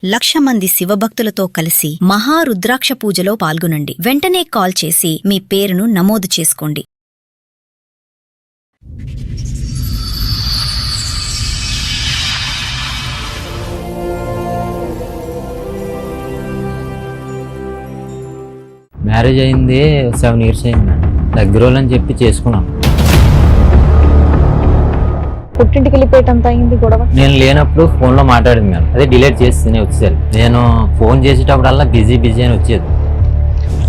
1,00,000 మంది శివభక్తులతో కలిసి మహారుద్రాక్ష పూజలో పాల్గొనండి. వెంటనే కాల్ చేసి మీ పేరును నమోదు చేసుకోండి. మ్యారేజ్ అయింది 7 years అయింది మేడం. దగ్గర వాళ్ళని చెప్పి చేసుకున్నాం. పుట్టింటికి వెళ్ళిపోయేటంత అయింది గొడవ. నేను లేనప్పుడు ఫోన్లో మాట్లాడింది మేడం. అదే డిలీట్ చేసి వచ్చేది. నేను ఫోన్ చేసేటప్పుడల్లా బిజీ అని వచ్చేది.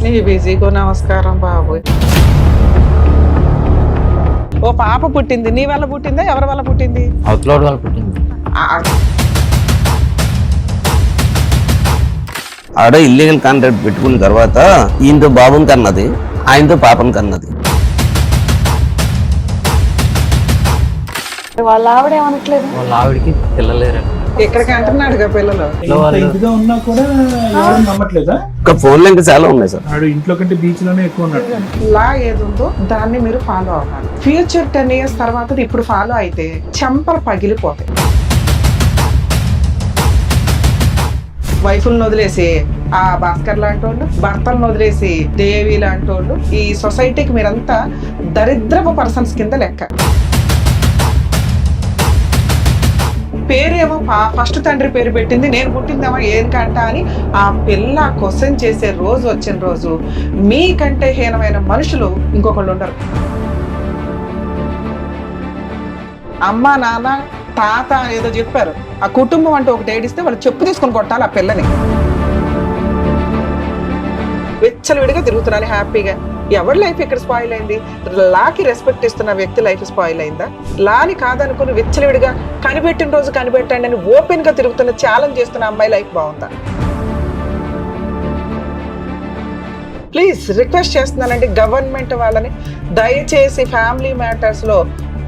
నీ బిజీకు నమస్కారం బాబు. ఓ పాప పుట్టింది. నీ వల్ల పుట్టిందా ఎవరి వల్ల పుట్టింది? అవతలోడు వల్ల పుట్టింది. ఆడ ఇల్లీగల్ కాంట్రాక్ట్ పెట్టుకున్న తర్వాత ఈయనతో బాబుని కన్నది, ఆయనతో పాపను కన్నది. వాళ్ళ ఆవిడ ఏమనట్లేదు. వాళ్ళ ఆవిడికి పిల్లలేరు. ఎక్కడికి అంటున్నాడుగా పిల్లలు. ఇంటిగా ఉన్నా కూడా ఎవరు నమ్మట్లేదా? ఇంకా ఫోన్లో ఇంకా చాలా ఉన్నాయి సార్. ఆడు ఇంట్లో కంటే బీచ్ లోనే ఎక్కువ ఉన్నాడు. లా ఏది ఉందో దాన్ని మీరు ఫాలో అవ్వాలి. ఫ్యూచర్ 10 years తర్వాత ఇప్పుడు ఫాలో అయితే చెంపలు పగిలిపోతాయి. వైఫుల్ని వదిలేసి ఆ భాస్కర్ లాంటి వాళ్ళు, భర్తలను వదిలేసి దేవి లాంటి వాళ్ళు, ఈ సొసైటీకి మీరంతా దరిద్రపు పర్సన్స్ కింద లెక్క. పేరేమో ఫస్ట్ తండ్రి పేరు పెట్టింది, నేను పుట్టిందేమో ఏంకంట అని ఆ పిల్ల క్వశ్చన్ చేసే రోజు వచ్చిన రోజు మీకంటే హీనమైన మనుషులు ఇంకొకళ్ళు ఉండరు. అమ్మ నాన్న తాత ఏదో చెప్పారు, ఆ కుటుంబం అంటే ఒకటి ఏడిస్తే వాళ్ళు చెప్పు తీసుకొని కొట్టాలి ఆ పిల్లని. విచ్చలవిడిగా తిరుగుతున్నాను హ్యాపీగా. ఎవరి లైఫ్ ఇక్కడ స్పాయిల్ అయింది? లాకి రెస్పెక్ట్ ఇస్తున్న వ్యక్తి లైఫ్ స్పాయిల్ అయిందా? లాని కాదనుకుని విచ్చలవిడిగా కనిపెట్టిన రోజు కనిపెట్టండి అని ఓపెన్ గా తిరుగుతున్న ఛాలెంజ్ చేస్తున్న అమ్మాయి లైఫ్ బాగుందా? ప్లీజ్ రిక్వెస్ట్ చేస్తున్నానండి గవర్నమెంట్ వాళ్ళని, దయచేసి ఫ్యామిలీ మ్యాటర్స్ లో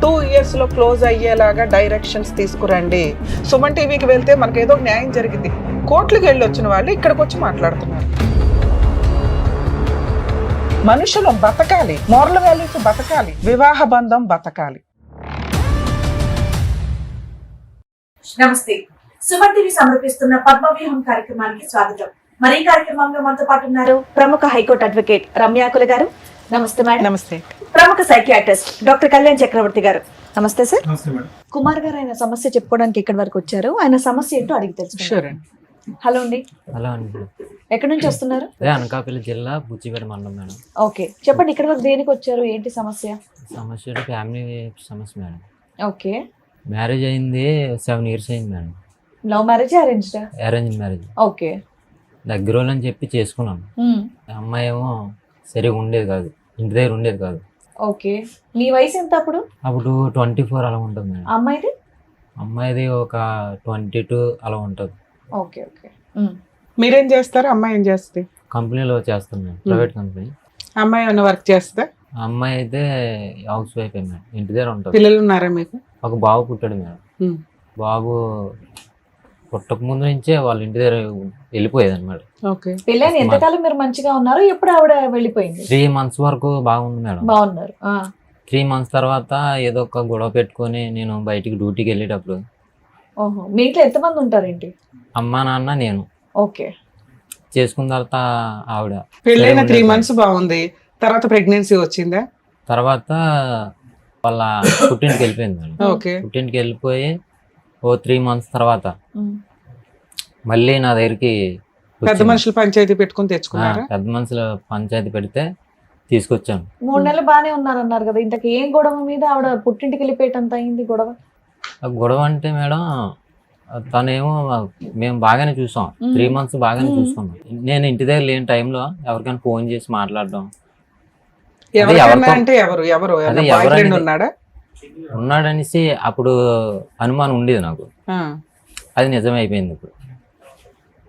2 years లో క్లోజ్ అయ్యేలాగా డైరెక్షన్స్ తీసుకురండి. సుమన్ టీవీకి వెళ్తే మనకు ఏదో న్యాయం జరిగింది. కోర్టులకు వెళ్ళి వచ్చిన వాళ్ళు ఇక్కడికి వచ్చి మాట్లాడుతున్నారు. మనుషులు బతకాలి, మోరల్ వాల్యూస్ బతకాలి, వివాహ బంధం బతకాలి. నమస్తే. సుమన్ టీవీ సమర్పిస్తున్న పద్మవ్యూహం కార్యక్రమానికి స్వాగతం. మరి ఈ కార్యక్రమంలో మనతో పాటు ఉన్నారు ప్రముఖ హైకోర్టు అడ్వకేట్ రమ్యాకుల గారు. నమస్తే మేడం. నమస్తే. ప్రముఖ సైకియాట్రిస్ట్ డాక్టర్ కళ్యాణ్ చక్రవర్తి గారు. నమస్తే సార్. నమస్తే మేడం. కుమార్ గారు ఆయన సమస్య చెప్పుకోవడానికి ఇక్కడి వరకు వచ్చారు. ఆయన సమస్య ఏంటో అడిగి తెలుసుకుంటారు. హలో అండి. అలా అండి. ఎక్కడి నుంచి వస్తున్నారు? అదే అనకాపల్లి జిల్లా బుచ్చిపేట మండలం మేడం. ఓకే, చెప్పండి ఇక్కడి వరకు దేనికి వచ్చారు, ఏంటి సమస్య? సమస్య ఫ్యామిలీ సమస్య మేడం. ఓకే. మ్యారేజ్ అయింది 7 years అయింది మేడం. లవ్ మ్యారేజ్ అరేంజ్డా? Arrange marriage. ఓకే. దగ్గర వాళ్ళని చెప్పి చేసుకున్నాం. అమ్మాయి ఏమో సరిగా ఉండేది కాదు, ఇంటి దగ్గర ఉండేది కాదు. ఓకే. మీ వయసు ఎంత అప్పుడు? అప్పుడు 24 అలా ఉంటుంది మేడం. అమ్మాయిది? అమ్మాయిది ఒక 22 అలా ఉంటుంది. Okay okay. మీరేం చేస్తారు? అమ్మాయి ఏం చేస్తుంది? కంపెనీలో చేస్తాను మేడం, ప్రైవేట్ కంపెనీ. అమ్మాయి ఏమైనా వర్క్ చేస్తుందా? అమ్మాయి అయితే హౌస్ వైఫ్ మేడం, ఇంటి దగ్గర ఉంటుంది. పిల్లలు ఉన్నారా మీకు? ఒక బాబు పుట్టాడు మేడం. బాబు పుట్టక ముందు నుంచే వాళ్ళ ఇంటి దగ్గర వెళ్ళిపోయేది అనమాట. పిల్లని ఎంతకాలం మీరు మంచిగా ఉన్నారు? ఎప్పుడు ఆవిడ వెళ్ళిపోయింది? 3 months వరకు బాగుంది మేడం. బాగున్నారు. 3 months తర్వాత ఏదో ఒక గొడవ పెట్టుకొని నేను బయటికి డ్యూటీకి వెళ్ళేటప్పుడు. ఓహో, మీ ఇంట్లో ఎంతమంది ఉంటారేంటి? అమ్మ నాన్న నేను. ఓకే. చేసుకున్న తర్వాత ఆవిడ పెళ్ళైన 3 months బాగుంది, తర్వాత ప్రెగ్నెన్సీ వచ్చిందా? తర్వాత వాళ్ళ పుట్టింటికి వెళ్ళిపోయింది మేడం. ఓకే. పుట్టింటికి వెళ్ళిపోయి ఓ 3 months తర్వాత మళ్ళీ నా దగ్గరికి పెద్ద మనుషులు పంచాయతీ పెట్టుకుని తెచ్చుకున్నారా? పెద్ద మనుషులు పంచాయతీ పెడితే తీసుకొచ్చాను. 3 నెలలు బాగానే ఉన్నారన్నారు కదా, ఇంతకు ఏం గొడవ మీద ఆవిడ పుట్టింటికి వెళ్ళిపోయేటంత అయింది గొడవ? గొడవ అంటే మేడం తనేమో మేము బాగానే చూసాం, 3 months బాగానే చూసుకున్నాం. నేను ఇంటి దగ్గర లేని టైంలో ఎవరికైనా ఫోన్ చేసి మాట్లాడడం. అంటే ఎవరు ఉన్నాడనేసి అప్పుడు అనుమానం ఉండేది నాకు. అది నిజమే అయిపోయింది ఇప్పుడు.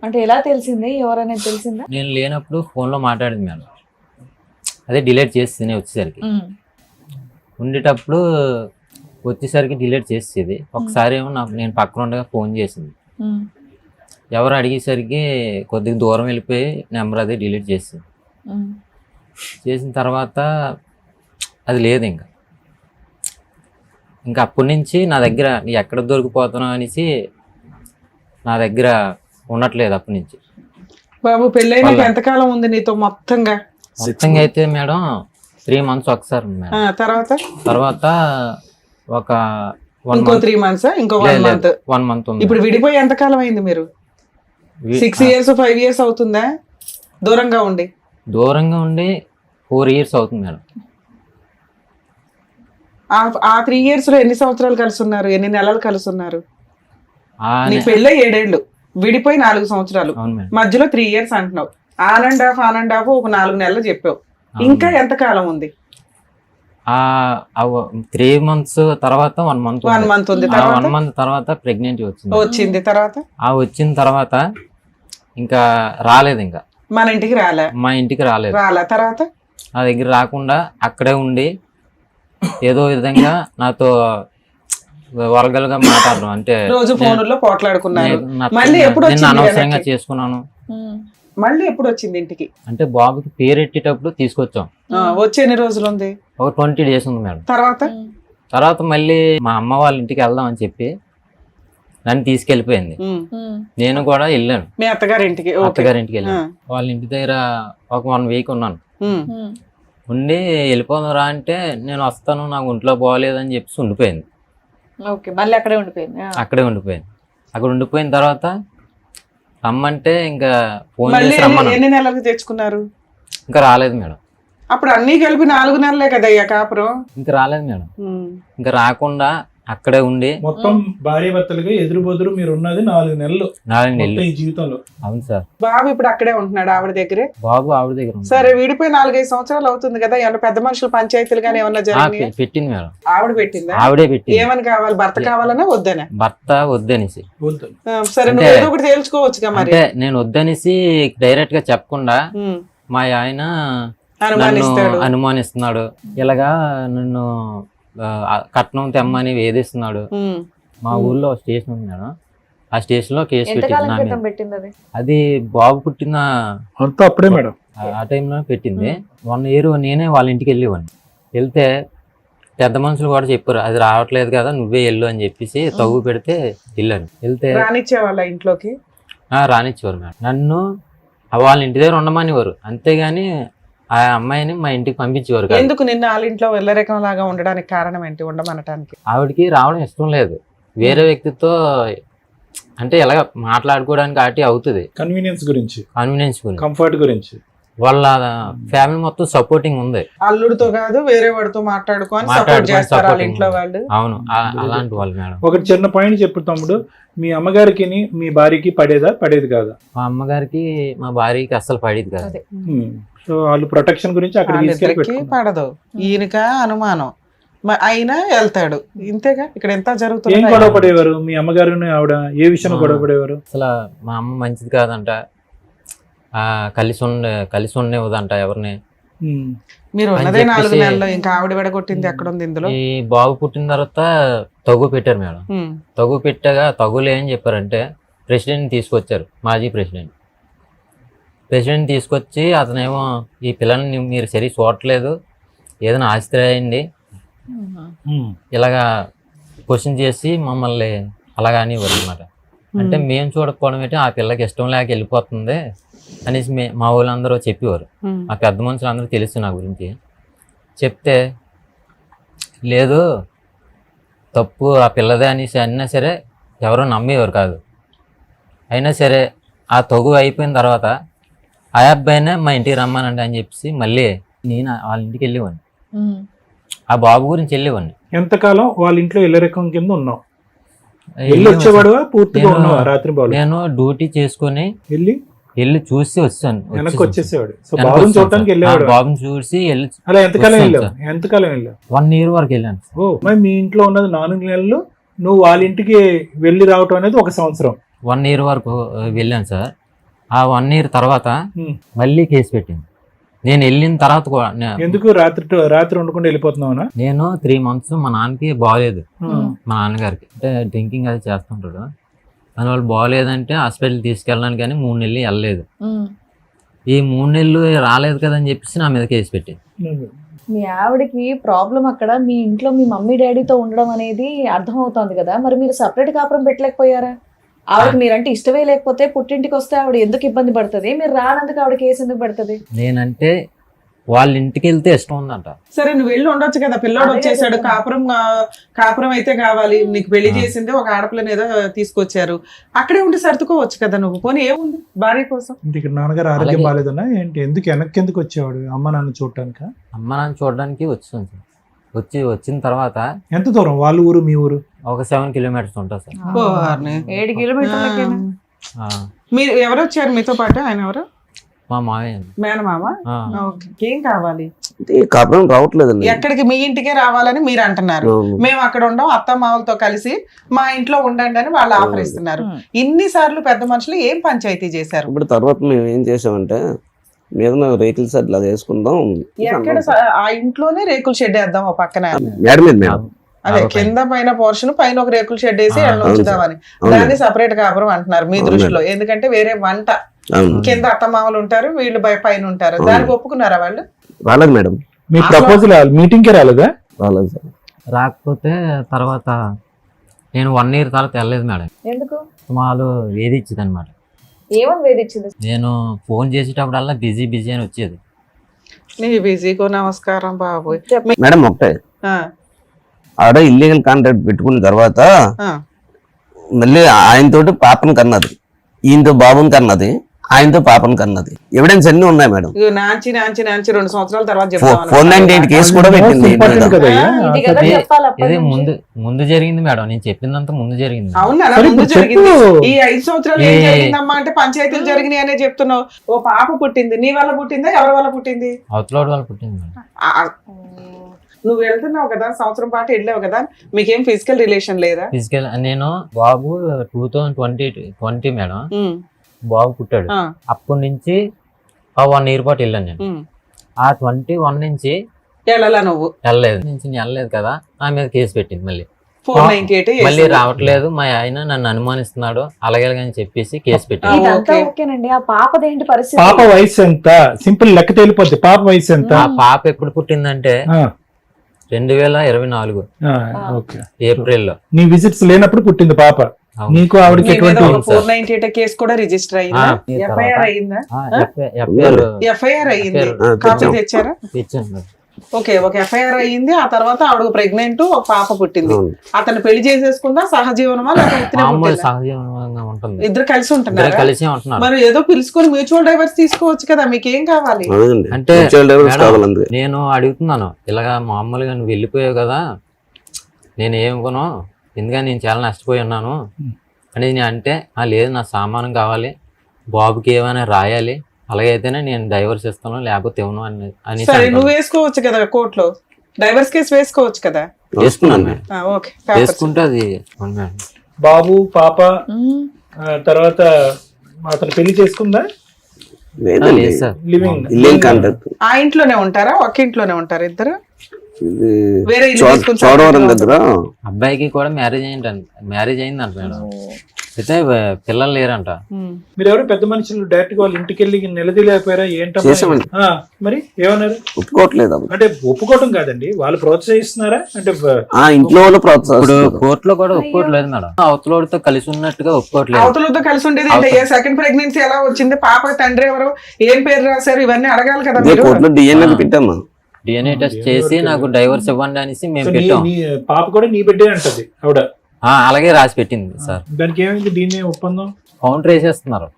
అంటే ఎలా తెలిసింది, ఎవరనేది తెలిసిందా? నేను లేనప్పుడు ఫోన్లో మాట్లాడింది మేడం. అదే డిలీట్ చేసి వచ్చేసరికి, ఉండేటప్పుడు వచ్చేసరికి డిలీట్ చేసేది. ఒకసారి ఏమో నేను పక్కన ఉండగా ఫోన్ చేసింది. ఎవరు అడిగేసరికి కొద్దిగా దూరం వెళ్ళిపోయి నెంబర్ అది డిలీట్ చేసింది. చేసిన తర్వాత అది లేదు. ఇంకా అప్పటి నుంచి నా దగ్గర నీ ఎక్కడ దొరికిపోతున్నావు అనేసి నా దగ్గర ఉండట్లేదు అప్పటి నుంచి. బాబు పెళ్ళైనాక ఎంతకాలం ఉంది నీతో మొత్తంగా? మొత్తంగా అయితే మేడం 3 months ఒకసారి ఉంది మేడం. తర్వాత ఒక ఇంకో 3 months, ఇంకో 1 month. 1 month ఉంది. ఇప్పుడు విడిపోయి ఎంతకాలం అయింది మీరు? 6 years 5 years అవుతుందా దూరంగా ఉండి? దూరంగా ఉండి 4 years అవుతుంది మేడం. ఆ 3 years లో ఎన్ని సంవత్సరాలు కలిసి ఉన్నారు? ఎన్ని నెలలు కలిసి ఉన్నారు? నీ పెళ్ళి 7 ఏళ్ళు, విడిపోయి 4 సంవత్సరాలు, అవును మేడం. మధ్యలో 3 years అంటున్నావు. ఆన్ అండ్ ఆఫ్ ఒక 4 నెలలు చెప్పావు. ఇంకా ఎంతకాలం ఉంది? 3 months తర్వాత 1 month 1 month ఉంది. 1 month తర్వాత ప్రెగ్నెంట్ వచ్చింది. తర్వాత వచ్చిన తర్వాత ఇంకా రాలేదు, ఇంకా మన ఇంటికి రాలే. మా ఇంటికి రాలేదు. తర్వాత నా దగ్గర రాకుండా అక్కడే ఉండి ఏదో విధంగా నాతో వరగలుగా మాట్లాడడం, అంటే రోజు ఫోన్లో పోట్లాడుకున్నారు. నేను మళ్ళీ ఎప్పుడు వచ్చింది అనవసరంగా చేసుకున్నాను. మళ్ళీ ఎప్పుడు వచ్చింది ఇంటికి? అంటే బాబుకి పేరెట్టేటప్పుడు తీసుకొచ్చాం. వచ్చి ఎన్ని రోజులు ఉంది? ఒక 20 days ఉంది మేడం. తర్వాత మళ్ళీ మా అమ్మ వాళ్ళ ఇంటికి వెళ్దాం అని చెప్పి నన్ను తీసుకెళ్ళిపోయింది. నేను కూడా వెళ్ళాను మీ అత్తగారింటికి. వెళ్ళాను. వాళ్ళ ఇంటి దగ్గర ఒక 1 week ఉన్నాను. ఉండి వెళ్ళిపోదాం రా అంటే నేను వస్తాను, నాకు ఒంట్లో బాగోలేదని చెప్పేసి ఉండిపోయింది. అక్కడే ఉండిపోయింది. అక్కడ ఉండిపోయిన తర్వాత రమ్మంటే ఇంకా ఫోన్ చేసి రమ్మన్నా. ఎన్ని నెలలకు తెచ్చుకున్నారు? ఇంకా రాలేదు మేడం. అప్పుడు అన్ని కలిపి 4 నెలలే కదయ్యా కాపురం. ఇంకా రాలేదు మేడం. ఇంకా రాకుండా అక్కడే ఉండి మొత్తం భార్య భర్తలుగా ఎదురు బొదురు మీరు ఉన్నది 4 నెలలు ఈ జీవితంలో. అవును సార్. బాబు ఇప్పుడు అక్కడే ఉంటున్నాడు ఆవిడ దగ్గరే? బాబు ఆవిడ దగ్గర. సరే, విడిపోయి 4-5 సంవత్సరాలు అవుతుంది కదా, ఏమన్నా పెద్ద మనుషులు పంచాయతీలు కానీ ఏమన్నా జరిగింది? పెట్టింది మేడం. ఆవిడ పెట్టిందా? ఆవిడే పెట్టింది. ఏమని కావాలి? భర్త కావాలన్నా వద్దనే? భర్త వద్దనేసి. సరే, నువ్వు ఏదో ఒకటి తేల్చుకోవచ్చుగా మరి. అంటే నేను వద్దనేసి డైరెక్ట్ గా చెప్పకుండా మా ఆయన అనుమానిస్తున్నాడు. ఇలాగా నన్ను కట్నం తెమ్మని వేధిస్తున్నాడు. మా ఊర్లో స్టేషన్ ఉంది మేడం, ఆ స్టేషన్ లో కేసు పెట్టింది. అది బాబు పుట్టిన అప్పుడే మేడం ఆ టైంలో పెట్టింది. 1 year నేనే వాళ్ళ ఇంటికి వెళ్ళేవాడిని. వెళ్తే పెద్ద మనుషులు కూడా చెప్పారు, అది రావట్లేదు కదా నువ్వే వెళ్ళు అని చెప్పేసి తవ్వు పెడితే వెళ్ళాను. వెళ్తే రానిచ్చేవాళ్ళ ఇంట్లోకి? రానిచ్చేవారు మేడం. నన్ను వాళ్ళ ఇంటి దగ్గర ఉండమనేవారు, అంతేగాని ఆ అమ్మాయిని మా ఇంటికి పంపించేవారు. ఎందుకు నిన్న వాళ్ళ ఇంట్లో వెళ్ళరకం లాగా ఉండడానికి కారణం ఏంటి? ఉండమనటానికి ఆవిడకి రావడం ఇష్టం లేదు. వేరే వ్యక్తితో అంటే ఎలాగ మాట్లాడుకోవడానికి ఆటి అవుతుంది. కన్వీనియన్స్ గురించి, కంఫర్ట్ గురించి వాళ్ళ ఫ్యామిలీ మొత్తం సపోర్టింగ్ ఉంది. అల్లుడితో కాదు వేరే వాడితో మాట్లాడుకొని సపోర్ట్ చేస్తారు వాళ్ళ ఇంట్లో వాళ్ళు. అవును, అలాంటి వాళ్ళు మేడం. ఒక చిన్న పాయింట్ చెప్పు తమ్ముడు, మీ అమ్మగారికి మీ భార్యకి పడేది కాదా? మా అమ్మగారికి మా భార్యకి అస్సలు పడేది కాదు. సో వాళ్ళు ప్రొటెక్షన్ గురించి అక్కడ పడదు. ఈయనక అనుమానం అయినా వెళ్తాడు, ఇంతేగా. ఇక్కడ ఎంత జరుగుతుంది? ఏం గొడవ పడేవారు మీ అమ్మగారు ఆవిడ? ఏ విషయంలో గొడవ పడేవారు? అసలు మా అమ్మ మంచిది కాదంట, కలిసి ఉండేదంట ఎవరిని. మీరు ఉన్నదే 4 నెలల్లో, ఇంకా ఆవిడ విడగొట్టింది ఎక్కడ ఉంది ఇందులో? ఈ బాబు పుట్టిన తర్వాత తగు పెట్టారు మేడం. తగు పెట్టాగా తగులు ఏం చెప్పారంటే ప్రెసిడెంట్ తీసుకొచ్చారు, మాజీ ప్రెసిడెంట్ తీసుకొచ్చి అతనేమో ఈ పిల్లల్ని మీరు సరి చూడట్లేదు, ఏదైనా ఆస్తి రాయండి ఇలాగా క్వశ్చన్ చేసి మమ్మల్ని అలాగా అనేవారు అనమాట. అంటే మేము చూడకపోవడం ఏంటి, ఆ పిల్లకి ఇష్టం లేక వెళ్ళిపోతుంది అనేసి మా వాళ్ళందరూ చెప్పేవారు. మా పెద్ద మనుషులు అందరూ తెలుసు నా గురించి. చెప్తే లేదు తప్పు ఆ పిల్లదే అనేసి అయినా సరే ఎవరో నమ్మేవారు కాదు. అయినా సరే ఆ తగు అయిపోయిన తర్వాత ఆ అబ్బాయినే మా ఇంటికి రమ్మానండి అని చెప్పేసి మళ్ళీ నేను వాళ్ళ ఇంటికి వెళ్ళేవాడిని. ఆ బాబు గురించి వెళ్ళేవాడిని. ఎంతకాలం వాళ్ళ ఇంట్లో ఇళ్ళరకం కింద ఉన్నావు? వచ్చేవాడు పూర్తిగా ఉన్నావా? రాత్రి నేను డ్యూటీ చేసుకుని వెళ్ళి చూసి వచ్చాను. వచ్చేసేవాడు. బాబుని చూడటానికి వెళ్ళేవాడు. బాబుని చూసి అలా ఎంతకాలం వెళ్ళావు? 1 year వరకు వెళ్ళాను. మరి మీ ఇంట్లో ఉన్నది 4 నెలలు, నువ్వు వాళ్ళ ఇంటికి వెళ్ళి రావటం అనేది 1 సంవత్సరం. 1 year వరకు వెళ్ళాను సార్. ఆ 1 year తర్వాత మళ్ళీ కేసు పెట్టింది. నేను వెళ్ళిన తర్వాత కూడా ఎందుకు రాత్రి ఉండకుండా వెళ్ళిపోతున్నావునా? నేను 3 months మా నాన్నకి బాగలేదు, మా నాన్నగారికి అంటే డ్రింకింగ్ అది చేస్తుంటాడు. దానివల్ల బాగలేదంటే హాస్పిటల్ తీసుకెళ్ళడానికి కానీ 3 నెలలు వెళ్ళలేదు. ఈ 3 నెలలు రాలేదు కదా అని చెప్పేసి నా మీద కేసు పెట్టింది. మీ ఆవిడకి ప్రాబ్లం అక్కడ మీ ఇంట్లో మీ మమ్మీ డాడీతో ఉండడం అనేది అర్థమవుతోంది కదా, మరి మీరు సపరేట్ కాపురం పెట్టలేకపోయారా? ఆవిడకి మీరంటే ఇష్టమే లేకపోతే పుట్టింటికి వస్తే ఆవిడ ఎందుకు ఇబ్బంది పడుతుంది, మీరు రానందుకు ఆవిడ కేసు ఎందుకు పడుతుంది? నేనంటే వాళ్ళ ఇంటికి వెళ్తే ఇష్టం ఉందంట. సరే నువ్వు వెళ్ళి ఉండొచ్చు కదా, పిల్లోడు అదే వచ్చేసాడు, చెప్తున్నా. కాపురం అయితే కావాలి, నీకు పెళ్లి చేసింది ఒక ఆడపిల్లని ఏదో తీసుకొచ్చారు, అక్కడే ఉండి సర్దుకోవచ్చు కదా నువ్వు. పోనీ ఏముంది భార్య కోసం. ఇంటి ఇక్కడ నాన్నగారు ఆరోగ్యం అలాగే. బాగాలేదన్నా ఏంటి, ఎందుకు వెనక్కి ఎందుకు వచ్చేవాడు అమ్మ నాన్న చూడటానిక? అమ్మ నాన్న చూడడానికి వచ్చింది సార్. వచ్చిన తర్వాత ఎంత దూరం వాళ్ళ ఊరు మీ ఊరు? ఒక 7 kilometers ఉంటుంది సార్. ఓ, వారిని. 7 కిలోమీటర్లకేనా? ఆ, మీరు ఎవరు వచ్చారు మీతో పాటు? ఆయన ఎవరు? మా మావయ్య. మేనమామ. ఆ, ఓకే. ఏం కావాలి? అంటే కాపురం రావట్లేదండి. ఎక్కడికి? మీ ఇంటికే రావాలని మీరు అంటున్నారు. అవును. మేము అక్కడ ఉండం, అత్త మామలతో కలిసి మా ఇంట్లో ఉండండి అని వాళ్ళు ఆఫర్ ఇస్తున్నారు. ఇన్నిసార్లు పెద్ద మనుషులు ఏం పంచాయతీ చేశారు? ఇప్పుడు తర్వాత మేము ఏం చేసామంటే మీద రేకుల షెడ్ అది వేసుకుందాం, ఎక్కడ ఆ ఇంట్లోనే రేకుల షెడ్ వేద్దాం ఓ పక్కన. మేడ మీద మేము అదే కింద పైన పోర్షన్, పైన ఒక రేకుల షెడ్ వేసి ఆ, ఎళ్ళ ఉంచుదామని. దాన్ని సపరేట్ కాపురం అంటున్నారు మీ దృష్టిలో, ఎందుకంటే వేరే వంట. అవును. కింద అత్తమామలు ఉంటారు, వీళ్ళు పైన ఉంటారు. దానికి ఒప్పుకున్నారా వాళ్ళు? రాలేదు మేడం, మీ ప్రపోజల్ మీటింగ్ కి రాలేదా? రాలేదు సార్. రాకపోతే తర్వాత నేను 1 year తర్వాత వెళ్ళలేదు మేడం. ఎందుకు? వాళ్ళు వేధించింది అనమాట. ఏమని వేధించింది? నేను ఫోన్ చేసేటప్పుడల్లా బిజీ అని వచ్చేది. నీ బిజీకో నమస్కారం బాబు. మేడం ఒకటే, ఆడ ఇల్లీగల్ కాంట్రాక్ట్ పెట్టుకున్న తర్వాత మళ్ళీ ఆయనతోటి పాపను కన్నది, ఈయనతో బాబుని కన్నది, ఆయనతో పాపను కన్నది. ఎవిడెన్స్ అన్ని ఉన్నాయి మేడం. నాంచి 2 సంవత్సరాల తర్వాత 498 కేసు కూడా పెట్టింది ఈయన మీద. ఇంపార్టెంట్ కదా అయ్యా. ఇది కదా ఇది- చెప్పాలి అప్పటి ఇది నుంచి. ముందు జరిగింది మేడం. నేను చెప్పిందంతా ముందు జరిగింది. అవునా? సరే, ముందు ఇప్పుడు జరిగింది. చెప్పు. ఈ 5 సంవత్సరాలు ఏం జరిగిందమ్మా అంటే పంచాయతీలు జరిగినాయి అనే చెప్తున్నావు. ఓ పాప పుట్టింది, నీ వల్ల పుట్టిందా ఎవరి వల్ల పుట్టింది? అవతలోడు వాళ్ళు పుట్టింది మేడం. నువ్వు వెళ్తున్నావు కదా, సంవత్సరం పాటు వెళ్ళావు కదా, మీకేం ఫిజికల్ రిలేషన్ లేదా? ఫిజికల్ నేను బాబు 2020 మేడం ఉమ్, బాబు పుట్టాడు. ఆ, అప్పటి నుంచి 1 year పాటు వెళ్ళాను నేను. ఉమ్. ఆ 21 నుంచి వెళ్ళాలా నువ్వు? వెళ్ళలేదు కదా, నా మీద కేసు పెట్టింది. మళ్ళీ 498 మళ్ళీ రావట్లేదు, మా ఆయన నన్ను అనుమానిస్తున్నాడు అలాగే అని చెప్పేసి కేసు పెట్టింది. ఇదంతా ఓకే. ఓకేనండి. ఆ పాపదేంటి పరిస్థితి? పాప వయసు ఎంత? సింపుల్ లెక్క తేలిపోద్ది. పాప వయసు ఎంత? ఆ పాప ఎప్పుడు పుట్టిందంటే ఆ, 2024 ఓకే. ఏప్రిల్లో. నీ విజిట్స్ లేనప్పుడు పుట్టింది పాప. అవును. నీకు ఆవిడకి మీ మీద ఎటువంటి ఒక 498 కేసు కూడా రిజిస్టర్ అయిందా? ఆ, ఈ ఎఫ్ఐఆర్ తర్వాత- అయిందా? FIR ఎఫ్ఐఆర్ అయింది. FIR కాపీ తెచ్చాం. తెచ్చారా? ఇచ్చాను మేడం. ఓకే, ఒక ఎఫ్ఐఆర్ అయింది. ఆ తర్వాత ఆవిడ ప్రెగ్నెంట్, ఒక పాప పుట్టింది. అవును. అతను పెళ్లి చేసేసుకుందా? సహజీవనమా లేకపోతే మామూలు సహజీవనంగా ఉంటుంది. ఇద్దరు కలిసి ఇద్దరు ఉంటున్నారా? కలిసి ఉంటున్నారు. మరి ఏదో పిలుచుకొని మ్యూచువల్ డైవర్స్ తీసుకోవచ్చు కదా, మీకేం కావాలి? అవునండి. అంటే Mutual divorce మేడం, కావాలంతే. నేను అడుగుతున్నాను ఇలాగా మామూలుగా నువ్వు వెళ్ళిపోయావు కదా, నేను ఏమనుకోను, ఎందుకని నేను చాలా నష్టపోయి ఉన్నాను అని నేను అంటే, లేదు నా సామానం కావాలి, బాబుకి ఏమైనా రాయాలి, అలాగైతేనే నేను డైవర్స్ ఇస్తాను లేకపోతే ఇవ్వను అని సరే, నువ్వు వేసుకోవచ్చు కదా కోర్టులో, డైవర్స్ కేసు వేసుకోవచ్చు కదా. వేసుకున్నాను మేడం. Okay, papers. వేసుకుంటే అది అవును మేడం. బాబు పాప ఉమ్. తర్వాత అతను పెళ్లి చేసుకుందా? లేదండి. లేదు సార్. Living illegal contract. ఆ ఇంట్లోనే ఉంటారా? ఒక ఇంట్లోనే ఉంటారా ఇద్దరు? ఇది వేరే ఇల్లు తీసుకుని చోడవరం దగ్గర అబ్బాయికి కూడా మ్యారేజ్ అయిందంట మేడం. అయితే పిల్లలు లేరంట. ఉమ్. మీరు ఎవరు పెద్ద మనుషులు డైరెక్ట్ గా వాళ్ళ ఇంటికి వెళ్ళి నిలదీలేకపోయారా? ఏంటమ్మా? చేసామండి. మరి ఏమన్నారు? ఒప్పుకోవట్లేదు అమ్మ. అంటే ఒప్పుకోవటం కాదండి, వాళ్ళు ప్రోత్సహిస్తున్నారా? అంటే ఆ ఇంట్లో వాళ్ళు ఇప్పుడు ప్రోత్సహిస్తారు. కోర్టులో కూడా ఒప్పుకోవట్లేదు మేడం. అవతలోడితో కలిసి ఉన్నట్టుగా ఒప్పుకోవట్లేదు. అవతలతో కలిసి ఉండేది ఏంటి? ఏ సెకండ్ ప్రెగ్నెన్సీ ఎలా వచ్చింది? పాప తండ్రి ఎవరు? ఏం పేరు రాశారు? ఇవన్నీ అడగాలి కదా ఇదే మీరు. కోర్టులో డిఎన్ఏ పెట్టామా? DNA టెస్ట్ చేసి నాకు డైవర్స్ ఇవ్వండి అనేసి మేము సో పెట్టాం. నీ పాప కూడా నీ బిడ్డే అంటది ఆవిడ. అలాగే రాసి పెట్టింది సార్. దానికి ఏమైంది? దీన్ని ఒప్పందం కౌంటర్ వేసేస్తున్నారు.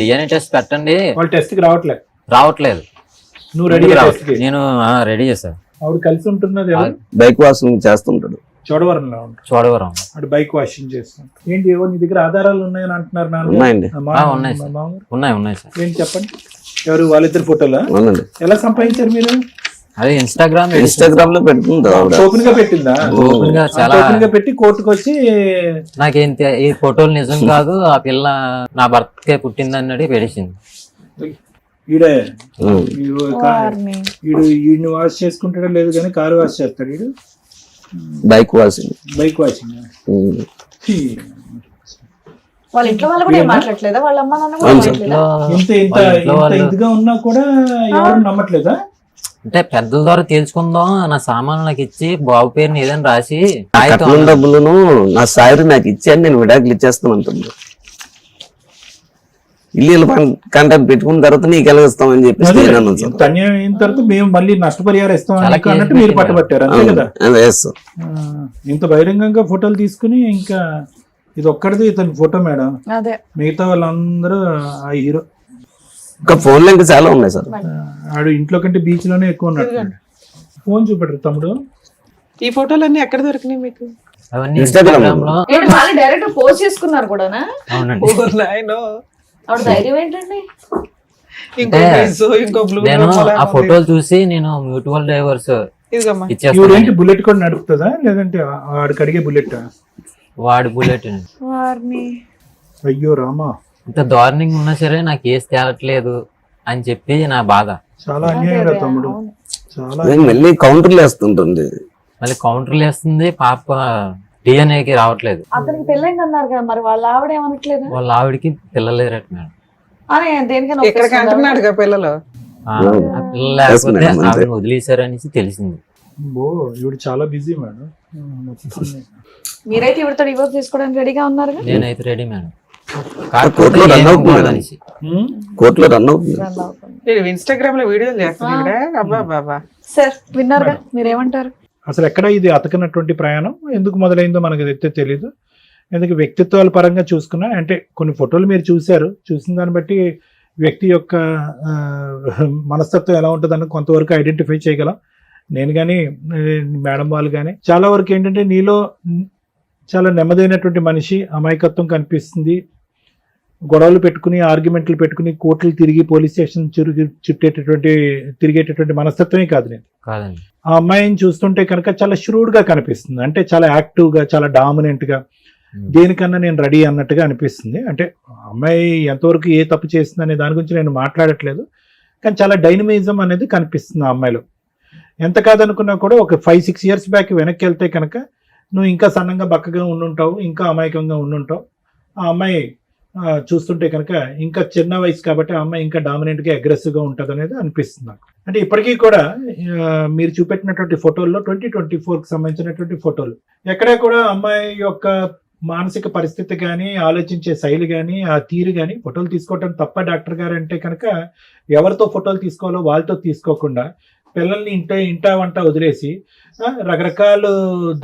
DNA టెస్ట్ పెట్టండి, వాళ్ళు టెస్ట్ కి రావట్లేదు. నువ్వు రెడీ టెస్ట్ కి. నేను రెడీ చేశాను. ఆవిడ కలిసి ఉంటున్నది ఎవరు? బైక్ వాషింగ్ చేస్తుంటాడు. చోడవరంలో ఉంటాడు. చూడవరం. అటు బైక్ వాషింగ్ చేస్తాం. ఏంటి ఏవో నీ దగ్గర ఆధారాలు ఉన్నాయని అంటున్నారు నాన్న. ఉన్నాయండి. ఉన్నాయి సార్. ఉన్నాయి సార్. ఏంటి చెప్పండి. ఎవరు? వాళ్ళిద్దరు ఫోటోలా? అవునండి. ఎలా సంపాదించారు మీరు? అదే ఇన్స్టాగ్రామ్ ఇన్స్టాగ్రామ్ లో పెడుతుంది ఆవిడ. ఓపెన్ గా పెట్టిందా? ఓపెన్ గా చాలా ఓపెన్ గా పెట్టి కోర్టుకు వచ్చి నాకేంటి ఈ ఫోటోలు నిజం కాదు, ఆ పిల్ల నా భర్తకే పుట్టింది అన్నట్టు పెట్టేసింది. ఈడే ఉమ్. వారిని. ఈడిని వాష్ చేసుకుంటాడో లేదు కానీ కారు వాష్ చేస్తాడు ఈడు. Bike washing. Bike washing. Um. వాళ్ళ ఇంట్లో వాళ్ళు కూడా ఏం మాట్లాడలేదా? వాళ్ళ అమ్మ నాన్న కూడా అవును సార్. మాట్లాడలేదా? ఇంత ఇంత వాళ్ళ ఇంట్లో ఇంత వాళ్ళు- ఇదిగా ఉన్నా కూడా ఎవరు నమ్మట్లేదా? అంటే పెద్దల ద్వారా తేల్చుకుందాం, నా సామాన్లు నాకు ఇచ్చి బాబు పేరుని ఏదైనా రాసి కాగితం కట్నం డబ్బులను నా సాయరి నాకు ఇచ్చాను, నేను విడాకులు ఇచ్చేస్తాను అంటుంది. ఇల్లు కాంట్రాక్ట్ పెట్టుకున్న తర్వాత నీకు ఎలా ఇస్తామని చెప్పేసి నేను అన్నాను సార్. ఇంత అన్యాయం అయిన తర్వాత మేము మళ్ళీ నష్టపరిహారం ఇస్తాం చాలా నీకు అన్నట్టు మీరు పట్టుబట్టారు అంతే కదా. Yes sir. ఇంత బహిరంగంగా ఫోటోలు తీసుకుని ఇంకా ఇది ఒక్కడిది ఇతని ఫోటో మేడం, అదే మిగతా వాళ్ళందరూ ఆ హీరో. ఇంకా ఫోన్లో ఇంకా చాలా ఉన్నాయి సార్. ఆడు ఇంట్లో కంటే బీచ్ లోనే ఎక్కువ ఉన్నట్టు. ఫోన్ చూపెట్టరు తమ్ముడు. ఈ ఫోటోలన్నీ ఎక్కడ దొరికినాయి మీకు? అవన్నీ Instagram Instagram లో. ఏంటి వాళ్ళు డైరెక్ట్ పోస్ట్ చేసుకున్నారు కూడానా? అవునండి. ఆవిడ ధైర్యం ఏంటండి? ఇంకో dress, ఇంకో blue నేను రంగులో ఆ ఉంది. ఫోటోలు చూసి నేను మ్యూచువల్ డైవర్స్ ఇదిగమ్మా. ఇవిడేంటి ఇచ్చేస్తాను. బుల్లెట్ కూడా నడుపుతుందా లేదంటే ఆడికి అడిగే బుల్లెట్? వాడి బుల్లెట్ వారిని అయ్యో రామా, ఇంత దారుణంగా ఉన్నా సరే నాకు కేసు తేలట్లేదు అని చెప్పి నా బాధ. చాలా అన్యాయం రా తమ్ముడు, చాలా. నేను మళ్ళీ కౌంటర్లు వేస్తుంటుంది. మళ్ళీ కౌంటర్లు వేస్తుంది, పాప డిఎన్ఏకి రావట్లేదు. అతనికి పెళ్ళైంది అన్నారు కదా, మరి వాళ్ళ ఆవిడ ఏమనట్లేదు? వాళ్ళ ఆవిడకి పిల్లలు లేరట మేడం. అని దేనికైనా ఇక్కడికి ఒప్పేసుకుందామా? అంటున్నాడుగా పిల్లలు. ఆ పిల్లలు లేకపోతే Yes, madam. ఆవిడని వదిలేశారనేసి తెలిసింది. బో ఇవిడు చాలా బిజీ మేడం. మీరైతే ఇవిడతో డివోర్స్ తీసుకోవడానికి రెడీగా ఉన్నారుగా? నేనైతే రెడీ మేడం. కోర్టులో కాకపోతే రన్ ఏం అవుతుంది మేడం. అనేసి. కోర్టులో రన్ అవుతుంది. ఇన్స్టాగ్రామ్ లో వీడియోలు చేస్తున్నాడు. అబ్బా బాబా. సార్ విన్నారుగా, మీరేమంటారు? అసలు ఎక్కడ ఇది అతకనటువంటి ప్రయాణం ఎందుకు మొదలైందో మనకు అయితే తెలీదు. ఎందుకు వ్యక్తిత్వాల పరంగా చూసుకున్నా అంటే కొన్ని ఫోటోలు మీరు చూశారు, చూసిన దాన్ని బట్టి వ్యక్తి యొక్క మనస్తత్వం ఎలా ఉంటుందని కొంతవరకు ఐడెంటిఫై చేయగలం. నేను కానీ మేడం వాళ్ళు కానీ చాలా వరకు ఏంటంటే నీలో చాలా నెమ్మదైనటువంటి మనిషి, అమాయకత్వం కనిపిస్తుంది. గొడవలు పెట్టుకుని ఆర్గ్యుమెంట్లు పెట్టుకుని కోర్టులు తిరిగి పోలీస్ స్టేషన్ తిరిగేటటువంటి మనస్తత్వమే కాదు నేను. కాదండి. ఆ అమ్మాయిని చూస్తుంటే కనుక చాలా ష్రూడ్గా కనిపిస్తుంది. అంటే చాలా యాక్టివ్గా, చాలా డామినెంట్గా, దేనికన్నా నేను రెడీ అన్నట్టుగా అనిపిస్తుంది. అంటే అమ్మాయి ఎంతవరకు ఏ తప్పు చేస్తుంది అనే దాని గురించి నేను మాట్లాడట్లేదు, కానీ చాలా డైనమిజం అనేది కనిపిస్తుంది ఆ అమ్మాయిలో. ఎంత కాదనుకున్నా కూడా ఒక 5-6 years బ్యాక్ వెనక్కి వెళ్తే కనుక నువ్వు ఇంకా సన్నంగా బక్కగా ఉండుంటావు, ఇంకా అమాయకంగా ఉండుంటావు. ఆ అమ్మాయి చూస్తుంటే కనుక ఇంకా చిన్న వయసు కాబట్టి ఆ అమ్మాయి ఇంకా డామినెంట్గా అగ్రెసివ్గా ఉంటుంది అనేది అనిపిస్తుంది నాకు. అంటే ఇప్పటికీ కూడా మీరు చూపెట్టినటువంటి ఫోటోల్లో 2024కి సంబంధించినటువంటి ఫోటోలు ఎక్కడా కూడా అమ్మాయి యొక్క మానసిక పరిస్థితి కానీ, ఆలోచించే శైలి కానీ, ఆ తీరు కానీ, ఫోటోలు తీసుకోవటం తప్ప డాక్టర్ గారు అంటే కనుక ఎవరితో ఫోటోలు తీసుకోవాలో వాళ్ళతో తీసుకోకుండా పిల్లల్ని ఇంటా వంట వదిలేసి రకరకాల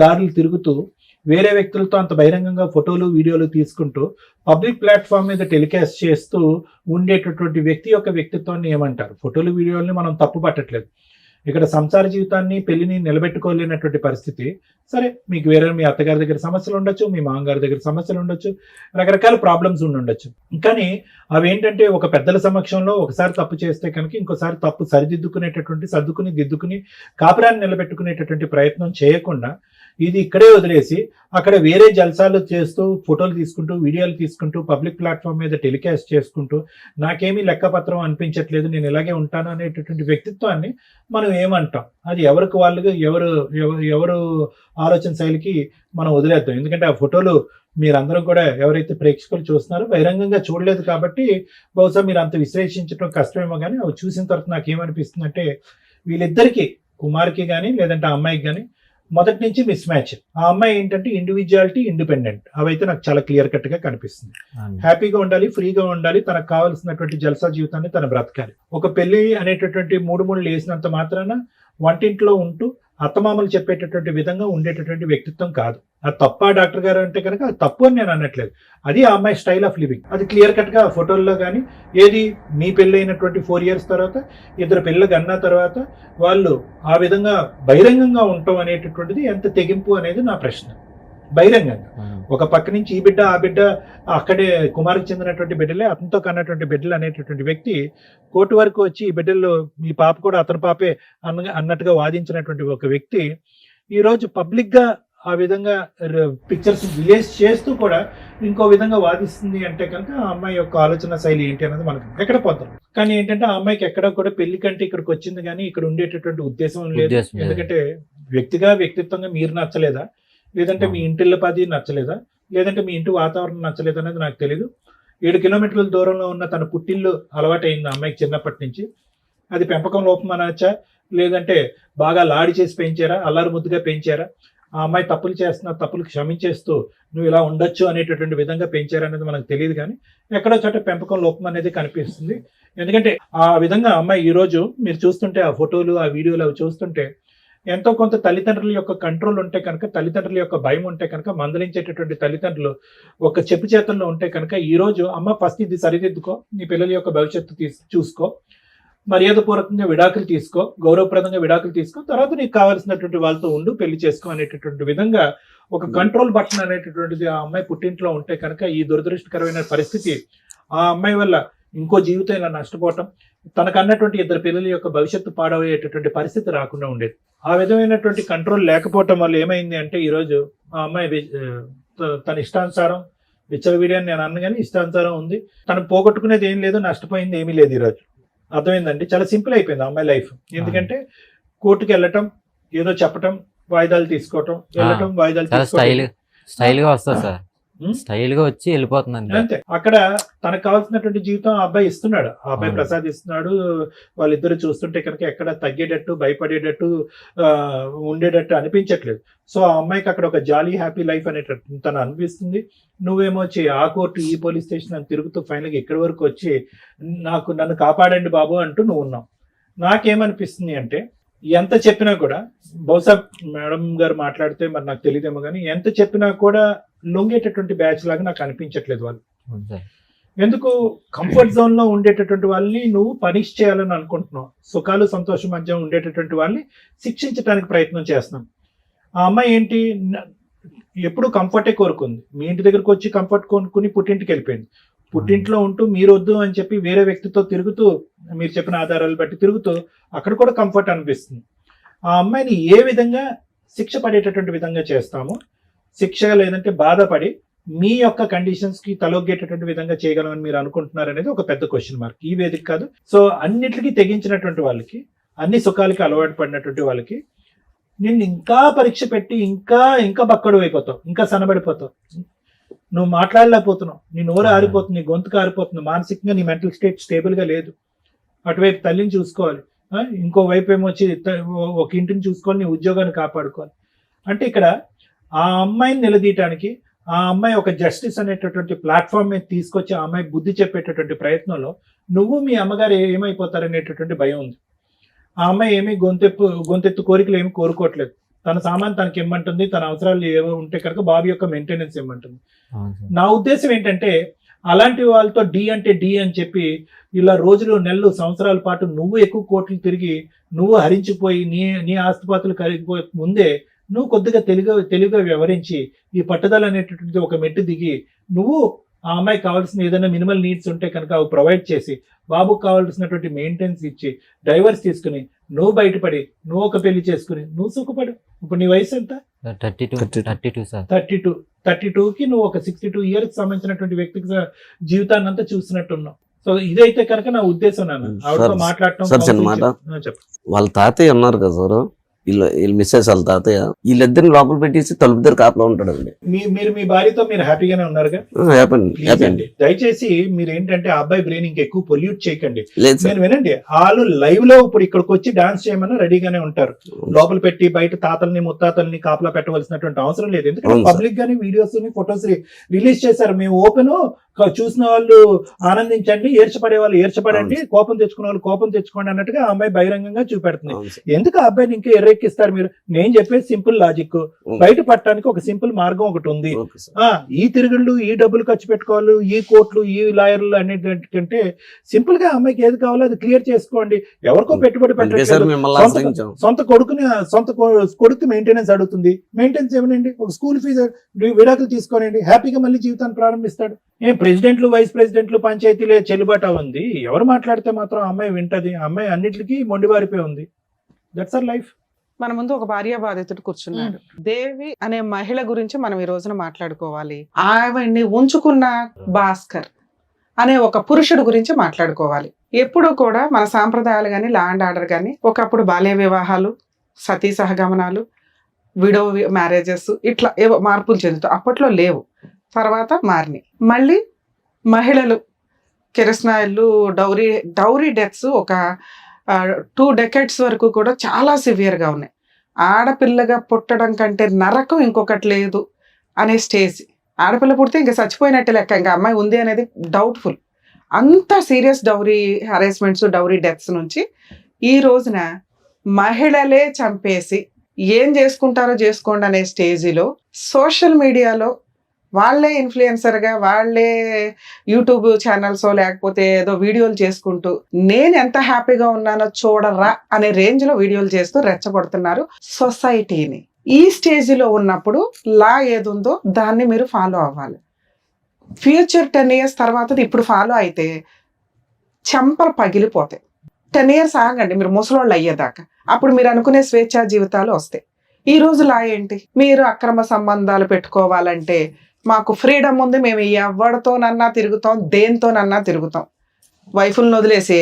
దారులు తిరుగుతూ వేరే వ్యక్తులతో అంత బహిరంగంగా ఫోటోలు వీడియోలు తీసుకుంటూ పబ్లిక్ ప్లాట్ఫామ్ మీద టెలికాస్ట్ చేస్తూ ఉండేటటువంటి వ్యక్తి యొక్క వ్యక్తిత్వాన్ని ఏమంటారు? ఫోటోలు వీడియోల్ని మనం తప్పు పట్టట్లేదు. ఇక్కడ సంసార జీవితాన్ని, పెళ్లిని నిలబెట్టుకోలేనటువంటి పరిస్థితి. సరే, మీకు వేరే మీ అత్తగారి దగ్గర సమస్యలు ఉండొచ్చు, మీ మామగారి దగ్గర సమస్యలు ఉండొచ్చు, రకరకాల ప్రాబ్లమ్స్ ఉండొచ్చు. కానీ అవేంటంటే ఒక పెద్దల సమక్షంలో ఒకసారి తప్పు చేస్తే కనుక ఇంకోసారి తప్పు సర్దుకుని దిద్దుకుని కాపురాన్ని నిలబెట్టుకునేటటువంటి ప్రయత్నం చేయకుండా ఇది ఇక్కడే వదిలేసి అక్కడ వేరే జల్సాలు చేస్తూ ఫోటోలు తీసుకుంటూ వీడియోలు తీసుకుంటూ పబ్లిక్ ప్లాట్ఫామ్ మీద టెలికాస్ట్ చేసుకుంటూ నాకేమీ లెక్కపత్రం అనిపించట్లేదు, నేను ఇలాగే ఉంటాను అనేటటువంటి వ్యక్తిత్వాన్ని మనం ఏమంటాం? అది ఎవరికి వాళ్ళుగా ఎవరు ఆలోచన శైలికి మనం వదిలేద్దాం. ఎందుకంటే ఆ ఫోటోలు మీరందరూ కూడా ఎవరైతే ప్రేక్షకులు చూస్తున్నారో బహిరంగంగా చూడలేదు కాబట్టి బహుశా మీరు అంత విశ్లేషించడం కష్టమేమో. కానీ అవి చూసిన తర్వాత నాకు ఏమనిపిస్తుందంటే వీళ్ళిద్దరికీ, కుమార్కి కానీ లేదంటే ఆ అమ్మాయికి కానీ మొదటి నుంచి మిస్ మ్యాచ్. ఆ అమ్మాయి ఏంటంటే ఇండివిజువాలిటీ, ఇండిపెండెంట్, అవైతే నాకు చాలా క్లియర్ కట్ గా కనిపిస్తుంది. హ్యాపీగా ఉండాలి, ఫ్రీగా ఉండాలి, తనకు కావాల్సినటువంటి జల్సా జీవితాన్ని తను బ్రతకాలి. ఒక పెళ్లి అనేటటువంటి మూడు వేసినంత మాత్రాన వంటింట్లో ఉంటూ అత్తమామలు చెప్పేటటువంటి విధంగా ఉండేటటువంటి వ్యక్తిత్వం కాదు. అది తప్ప డాక్టర్ గారు అంటే కనుక అది తప్పు అని నేను అనట్లేదు. అది ఆ అమ్మాయి స్టైల్ ఆఫ్ లివింగ్. అది క్లియర్ కట్ గా ఫోటోల్లో కానీ ఏది మీ పెళ్ళి అయినటువంటి 4 years తర్వాత, ఇద్దరు పిల్లలు అన్న తర్వాత వాళ్ళు ఆ విధంగా బహిరంగంగా ఉండటం అనేటటువంటిది ఎంత తెగింపు అనేది నా ప్రశ్న. బహిరంగంగా ఒక పక్క నుంచి ఈ బిడ్డ ఆ బిడ్డ అక్కడే కుమారికి చెందినటువంటి బిడ్డలే, అతనితో కన్నటువంటి బిడ్డలు అనేటటువంటి వ్యక్తి కోర్టు వరకు వచ్చి ఈ బిడ్డల్లో మీ పాప కూడా అతని పాపే అన్నట్టుగా వాదించినటువంటి ఒక వ్యక్తి ఈరోజు పబ్లిక్ గా ఆ విధంగా పిక్చర్స్ రిలీజ్ చేస్తూ కూడా ఇంకో విధంగా వాదిస్తుంది అంటే కనుక ఆ అమ్మాయి యొక్క ఆలోచన శైలి ఏంటి అనేది మనకు ఎక్కడ పోతాం. కానీ ఏంటంటే ఆ అమ్మాయికి ఎక్కడ కూడా పెళ్లి కంటే ఇక్కడికి వచ్చింది కానీ ఇక్కడ ఉండేటటువంటి ఉద్దేశం లేదు. ఎందుకంటే వ్యక్తిత్వంగా మీరు నచ్చలేదా, లేదంటే మీ ఇంటిళ్ళ పది నచ్చలేదా, లేదంటే మీ ఇంటి వాతావరణం నచ్చలేదు అనేది నాకు తెలియదు. 7 kilometers దూరంలో ఉన్న తన పుట్టిల్లు అలవాటైంది అమ్మాయికి చిన్నప్పటి నుంచి. అది పెంపకం లోపం అనొచ్చా, లేదంటే బాగా లాడి చేసి పెంచారా, అల్లరి ముద్దుగా పెంచారా, ఆ అమ్మాయి తప్పులు చేస్తున్న తప్పులు క్షమించేస్తూ నువ్వు ఇలా ఉండొచ్చు అనేటటువంటి విధంగా పెంచారా అనేది మనకు తెలియదు. కానీ ఎక్కడో చోట పెంపకం లోపం అనేది కనిపిస్తుంది. ఎందుకంటే ఆ విధంగా అమ్మాయి ఈరోజు మీరు చూస్తుంటే ఆ ఫోటోలు ఆ వీడియోలు అవి చూస్తుంటే ఎంతో కొంత తల్లిదండ్రుల యొక్క కంట్రోల్ ఉంటే కనుక, తల్లిదండ్రుల యొక్క భయం ఉంటే కనుక, మందలించేటటువంటి తల్లిదండ్రులు ఒక చెప్పు చేతుల్లో ఉంటే కనుక ఈరోజు అమ్మ ఫస్ట్ ఇది సరిదిద్దుకో, నీ పిల్లల యొక్క భవిష్యత్తు చూసుకో, మర్యాదపూర్వకంగా విడాకులు తీసుకో, గౌరవప్రదంగా విడాకులు తీసుకో, తర్వాత నీకు కావాల్సినటువంటి వాళ్ళతో ఉండు, పెళ్లి చేసుకో అనేటటువంటి విధంగా ఒక కంట్రోల్ బటన్ అనేటటువంటిది ఆ అమ్మాయి పుట్టింట్లో ఉంటే కనుక ఈ దురదృష్టకరమైన పరిస్థితి ఆ అమ్మాయి వల్ల ఇంకో జీవితం ఇలా నష్టపోవటం, తనకన్నటువంటి 2 పిల్లల యొక్క భవిష్యత్తు పాడయ్యేటటువంటి పరిస్థితి రాకుండా ఉండేది. ఆ విధమైనటువంటి కంట్రోల్ లేకపోవటం వల్ల ఏమైంది అంటే ఈరోజు ఆ అమ్మాయి తన ఇష్టానుసారం విచ్చలవిడియని నేను అన్న కానీ ఇష్టానుసారం ఉంది. తను పోగొట్టుకునేది ఏం లేదు, నష్టపోయింది ఏమీ లేదు. ఈరోజు అర్థమైందండి, చాలా సింపుల్ అయిపోయింది ఆ అమ్మాయి లైఫ్. ఎందుకంటే కోర్టుకి వెళ్ళటం, ఏదో చెప్పటం, వాయిదాలు తీసుకోవటం, వెళ్ళటం, వాయిదాలు తీసుకోవటం, స్టైల్ గా వస్తా సార్, స్టైల్ గా వచ్చి వెళ్ళిపోతుందండి అంతే. అక్కడ తనకు కావాల్సినటువంటి జీవితం ఆ అబ్బాయి ఇస్తున్నాడు, ఆ అబ్బాయి ప్రసాదిస్తున్నాడు. వాళ్ళిద్దరు చూస్తుంటే కనుక ఎక్కడ తగ్గేటట్టు, భయపడేటట్టు, ఉండేటట్టు అనిపించట్లేదు. సో ఆ అమ్మాయికి అక్కడ ఒక జాలీ హ్యాపీ లైఫ్ అనేటట్టు తను అనిపిస్తుంది. నువ్వేమో వచ్చి ఆ కోర్టు ఈ పోలీస్ స్టేషన్ అని తిరుగుతూ ఫైనల్గా ఇక్కడి వరకు వచ్చి నన్ను కాపాడండి బాబు అంటూ నువ్వు ఉన్నావు. నాకేమనిపిస్తుంది అంటే ఎంత చెప్పినా కూడా, బహుశా మేడం గారు మాట్లాడితే మరి నాకు తెలియదేమో కానీ, ఎంత చెప్పినా కూడా లొంగేటటువంటి బ్యాచ్ లాగా నాకు అనిపించట్లేదు వాళ్ళు. ఎందుకు కంఫర్ట్ జోన్ లో ఉండేటటువంటి వాళ్ళని నువ్వు పనిష్ చేయాలని అనుకుంటున్నావు, సుఖాలు సంతోషం మధ్య ఉండేటటువంటి వాళ్ళని శిక్షించడానికి ప్రయత్నం చేస్తున్నాం. ఆ అమ్మాయి ఏంటి, ఎప్పుడు కంఫర్టే కోరుకుంది. మీ ఇంటి దగ్గరకు వచ్చి కంఫర్ట్ కొనుక్కుని పుట్టింటికి వెళ్ళిపోయింది. పుట్టింట్లో ఉంటూ మీరు వద్దు అని చెప్పి వేరే వ్యక్తితో తిరుగుతూ, మీరు చెప్పిన ఆధారాలు బట్టి తిరుగుతూ అక్కడ కూడా కంఫర్ట్ అనిపిస్తుంది. ఆ అమ్మాయిని ఏ విధంగా శిక్ష పడేటటువంటి విధంగా చేస్తాము, శిక్ష లేదంటే బాధపడి మీ యొక్క కండిషన్స్ కి తలొగ్గేటటువంటి విధంగా చేయగలమని మీరు అనుకుంటున్నారు అనేది ఒక పెద్ద క్వశ్చన్ మార్క్. ఈ వేదిక కాదు, సో అన్నిటికీ తెగించినటువంటి వాళ్ళకి, అన్ని సుఖాలకి అలవాటు పడినటువంటి వాళ్ళకి నిన్ను ఇంకా పరీక్ష పెట్టి ఇంకా బక్కడు అయిపోతావు, ఇంకా సన్నబడిపోతావు, నువ్వు మాట్లాడలేకపోతున్నావు, నీ నోరు ఆరిపోతుంది, నీ గొంతుకు ఆరిపోతుంది, మానసికంగా నీ మెంటల్ స్టేట్ స్టేబుల్ గా లేదు. అటువైపు తల్లిని చూసుకోవాలి, ఇంకోవైపు ఏమొచ్చి ఒక ఇంటిని చూసుకోవాలి, నీ ఉద్యోగాన్ని కాపాడుకోవాలి. అంటే ఇక్కడ ఆ అమ్మాయిని నిలదీయటానికి, ఆ అమ్మాయి ఒక జస్టిస్ అనేటటువంటి ప్లాట్ఫామ్ మీద తీసుకొచ్చి ఆ అమ్మాయి బుద్ధి చెప్పేటటువంటి ప్రయత్నంలో నువ్వు మీ అమ్మగారు ఏమైపోతారనేటటువంటి భయం ఉంది. ఆ అమ్మాయి ఏమీ గొంతెత్తు కోరికలు ఏమి కోరుకోవట్లేదు. తన సామాన్ తనకి ఇమ్మంటుంది, తన అవసరాలు ఏవో ఉంటే కనుక బాబు యొక్క మెయింటెనెన్స్ ఇమ్మంటుంది. నా ఉద్దేశం ఏంటంటే అలాంటి వాళ్ళతో డి అంటే డి అని చెప్పి ఇలా రోజులు, నెలలు, సంవత్సరాల పాటు నువ్వు ఎక్కువ కోట్లు తిరిగి నువ్వు హరించిపోయి నీ ఆస్తిపాతులు కరిగిపోయే ముందే నువ్వు కొద్దిగా తెలుగుగా వ్యవహరించి ఈ పట్టుదల అనేటటువంటి ఒక మెట్టు దిగి నువ్వు ఆ అమ్మాయికి కావాల్సిన ఏదైనా మినిమల్ నీడ్స్ ఉంటే కనుక అవి ప్రొవైడ్ చేసి, బాబుకు కావాల్సినటువంటి మెయింటెనెన్స్ ఇచ్చి, డైవర్స్ తీసుకుని నువ్వు బయటపడి నువ్వు ఒక పెళ్లి చేసుకుని నువ్వు సుఖపడు. ఇప్పుడు నీ వయసు ఎంత? 32కి నువ్వు ఒక 62 ఇయర్స్ సంబంధించినటువంటి వ్యక్తికి జీవితాన్ని అంతా చూసినట్టున్నావు. సో ఇదైతే కనుక నా ఉద్దేశం. ఆవిడతో మాట్లాడటం. వాళ్ళ తాతయ్య ఉన్నారు కదా సార్, వీళ్ళు మిస్సెస్ వాళ్ళ తాతయ్య, వీళ్ళిద్దరిని లోపల పెట్టేసి తలుపు దగ్గర కాపలా ఉంటాడండి. మీరు మీ భార్యతో మీరు హ్యాపీగానే ఉన్నారుగా? హ్యాపీ. దయచేసి మీరు ఏంటంటే ఆ అబ్బాయి బ్రెయిన్ ఇంకెక్కువ పొల్యూట్ చేయకండి. నేను వినండి, వాళ్ళు లైవ్ లో ఇప్పుడు ఇక్కడికి వచ్చి డాన్స్ చేయమన్నా రెడీగానే ఉంటారు. లోపల పెట్టి బయట తాతల్ని ముత్తాతల్ని కాపలా పెట్టవలసినటువంటి అవసరం లేదు. ఎందుకంటే పబ్లిక్ గానీ వీడియోస్ ఫొటోస్ రిలీజ్ చేశారు. మేము ఓపెన్, చూసిన వాళ్ళు ఆనందించండి, ఏర్చపడే వాళ్ళు ఏర్చపడండి, కోపం తెచ్చుకునే వాళ్ళు కోపం తెచ్చుకోండి అన్నట్టుగా ఆ అమ్మాయి బహిరంగంగా చూపెడుతుంది. ఎందుకు ఆ అబ్బాయిని ఇంకా ఎర్రెక్కిస్తారు మీరు? నేను చెప్పేది సింపుల్ లాజిక్. బయట పట్టడానికి ఒక సింపుల్ మార్గం ఒకటి ఉంది. ఈ తిరుగుళ్ళు, ఈ డబ్బులు ఖర్చు పెట్టుకోవాలి, ఈ కోర్టులు, ఈ లాయర్లు అనేటంటే సింపుల్ గా అమ్మాయికి ఏది కావాలో అది క్లియర్ చేసుకోండి. ఎవరికో పెట్టుబడి పెట్టండి. సొంత కొడుకు మెయింటెనెన్స్ అడుగుతుంది. మెయింటెనెన్స్ ఏమనండి, ఒక స్కూల్ ఫీజు విడాకులు తీసుకోనండి, హ్యాపీగా మళ్ళీ జీవితాన్ని ప్రారంభిస్తాడు. ఏం ప్రెసిడెంట్లు, వైస్ ప్రెసిడెంట్లు, పంచాయతీలే చెల్లుబాటు ఉంది. ఎవరు మాట్లాడితే మాత్రం అమ్మాయి వింటది. అమ్మాయి అన్నిటికీ మొండివారిపోయి ఉంది. That's our life. మన ముందు ఒక భార్య బాధితుడు కూర్చున్నాడు. దేవి అనే మహిళ గురించి మనం ఈ రోజున మాట్లాడుకోవాలి. ఆవిడ్ని ఉంచుకున్న భాస్కర్ అనే ఒక పురుషుడు గురించి మాట్లాడుకోవాలి. ఎప్పుడు కూడా మన సాంప్రదాయాలు కానీ, లా అండ్ ఆర్డర్ కానీ, ఒకప్పుడు బాల్య వివాహాలు, సతీ సహగమనాలు, విడో మ్యారేజెస్, ఇట్లా ఏవో మార్పులు చెందుతాయి. అప్పట్లో లేవు, తర్వాత మారినాయి. మళ్ళీ మహిళలు కిరసనాయిలు, డౌరీ డెత్స్ ఒక 2 decades వరకు కూడా చాలా సివియర్గా ఉన్నాయి. ఆడపిల్లగా పుట్టడం కంటే నరకం ఇంకొకటి లేదు అనే స్టేజ్. ఆడపిల్ల పుడితే ఇంకా చచ్చిపోయినట్టే లెక్క, ఇంకా అమ్మాయి ఉంది అనేది డౌట్ఫుల్. అంత serious dowry harassments, dowry deaths నుంచి ఈ రోజున మహిళలే చంపేసి ఏం చేసుకుంటారో చేసుకోండి అనే స్టేజిలో సోషల్ మీడియాలో వాళ్ళే ఇన్ఫ్లుయెన్సర్గా, వాళ్ళే యూట్యూబ్ ఛానల్స్ లేకపోతే ఏదో వీడియోలు చేసుకుంటూ నేను ఎంత హ్యాపీగా ఉన్నానో చూడరా అనే రేంజ్లో వీడియోలు చేస్తూ రెచ్చగొడుతున్నారు సొసైటీని. ఈ స్టేజ్లో ఉన్నప్పుడు లా ఏదుందో దాన్ని మీరు ఫాలో అవ్వాలి. ఫ్యూచర్ 10 years తర్వాత ఇప్పుడు ఫాలో అయితే చెంపలు పగిలిపోతాయి. 10 years ఆగండి మీరు ముసలోళ్ళు అయ్యేదాకా, అప్పుడు మీరు అనుకునే స్వేచ్ఛా జీవితాలు వస్తాయి. ఈ రోజు లా ఏంటి? మీరు అక్రమ సంబంధాలు పెట్టుకోవాలంటే మాకు ఫ్రీడమ్ ఉంది, మేము ఎవరితోనన్నా తిరుగుతాం, దేనితోనన్నా తిరుగుతాం. వైఫులను వదిలేసి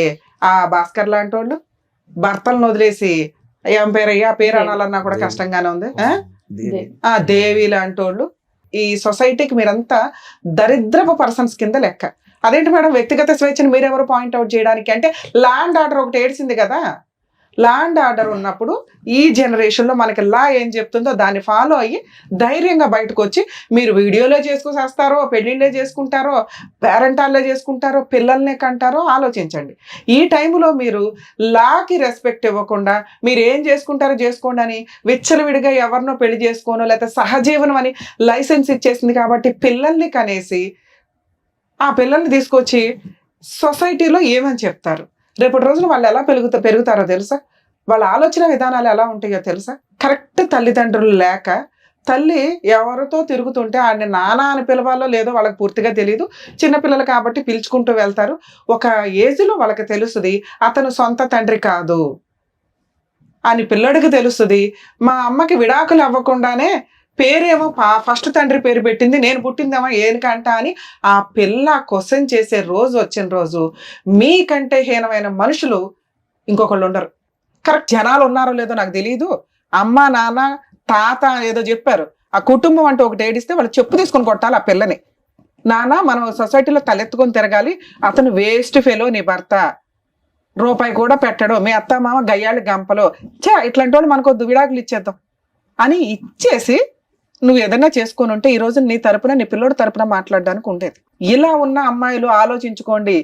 ఆ భాస్కర్ లాంటి వాళ్ళు, భర్తలను వదిలేసి ఏం పేరయ్యా పేరు అనాలన్నా కూడా కష్టంగానే ఉంది. ఆ దేవి లాంటి వాళ్ళు. ఈ సొసైటీకి మీరంతా దరిద్రపు పర్సన్స్ కింద లెక్క. అదేంటి మేడం వ్యక్తిగత స్వేచ్ఛను మీరెవరు పాయింట్అవుట్ చేయడానికి? అంటే ల్యాండ్ ఆర్డర్ ఒకటి ఏడ్చింది కదా. ల్యాండ్ ఆర్డర్ ఉన్నప్పుడు ఈ జనరేషన్లో మనకి లా ఏం చెప్తుందో దాన్ని ఫాలో అయ్యి ధైర్యంగా బయటకు వచ్చి మీరు వీడియోలో చేసుకొస్తారో, పెళ్ళిళ్ళే చేసుకుంటారో, పేరెంటాల్లే చేసుకుంటారో, పిల్లల్నే కంటారో ఆలోచించండి. ఈ టైంలో మీరు లాకి రెస్పెక్ట్ ఇవ్వకుండా మీరు ఏం చేసుకుంటారో చేసుకోండి అని విచ్చలవిడిగా ఎవరినో పెళ్లి చేసుకోనో లేకపోతే సహజీవనం అని లైసెన్స్ ఇచ్చేసింది కాబట్టి పిల్లల్ని కనేసి ఆ పిల్లల్ని తీసుకొచ్చి సొసైటీలో ఏమని చెప్తారు? రేపటి రోజున వాళ్ళు ఎలా పెరుగుతారో తెలుసా? వాళ్ళ ఆలోచన విధానాలు ఎలా ఉంటాయో తెలుసా? కరెక్ట్ తల్లిదండ్రులు లేక తల్లి ఎవరితో తిరుగుతుంటే ఆడిని నాన్న అని పిలవాలో లేదో వాళ్ళకి పూర్తిగా తెలియదు. చిన్నపిల్లలు కాబట్టి పిలుచుకుంటూ వెళ్తారు. ఒక ఏజ్లో వాళ్ళకి తెలుస్తుంది అతను సొంత తండ్రి కాదు అని పిల్లడికి తెలుస్తుంది. మా అమ్మకి విడాకులు అవ్వకుండానే పేరేమో ఫస్ట్ తండ్రి పేరు పెట్టింది, నేను పుట్టిందేమో ఏనికంట అని ఆ పిల్ల క్వశ్చన్ చేసే రోజు వచ్చిన రోజు మీకంటే హీనమైన మనుషులు ఇంకొకళ్ళు ఉండరు. కరెక్ట్ జనాలు ఉన్నారో లేదో నాకు తెలియదు. అమ్మ నాన్న తాత ఏదో చెప్పారు, ఆ కుటుంబం అంటే ఒకటి ఏడిస్తే వాళ్ళు చెప్పు తీసుకొని కొట్టాలి ఆ పిల్లని. నాన్న మనం సొసైటీలో తలెత్తుకొని తిరగాలి, అతను వేస్ట్ ఫెలో నీ భర్త, రూపాయి కూడా పెట్టడు, మీ అత్త మామ గయ్యాళి గంపలో, ఇట్లాంటి వాళ్ళు మనకొద్దు విడాకులు ఇచ్చేద్దాం అని ఇచ్చేసి నువ్వు ఏదైనా చేసుకొని ఉంటే ఈ రోజు నీ తరపున నీ పిల్లోడి తరపున మాట్లాడడానికి ఉండేది. ఇలా ఉన్న అమ్మాయిలు ఆలోచించుకోండి,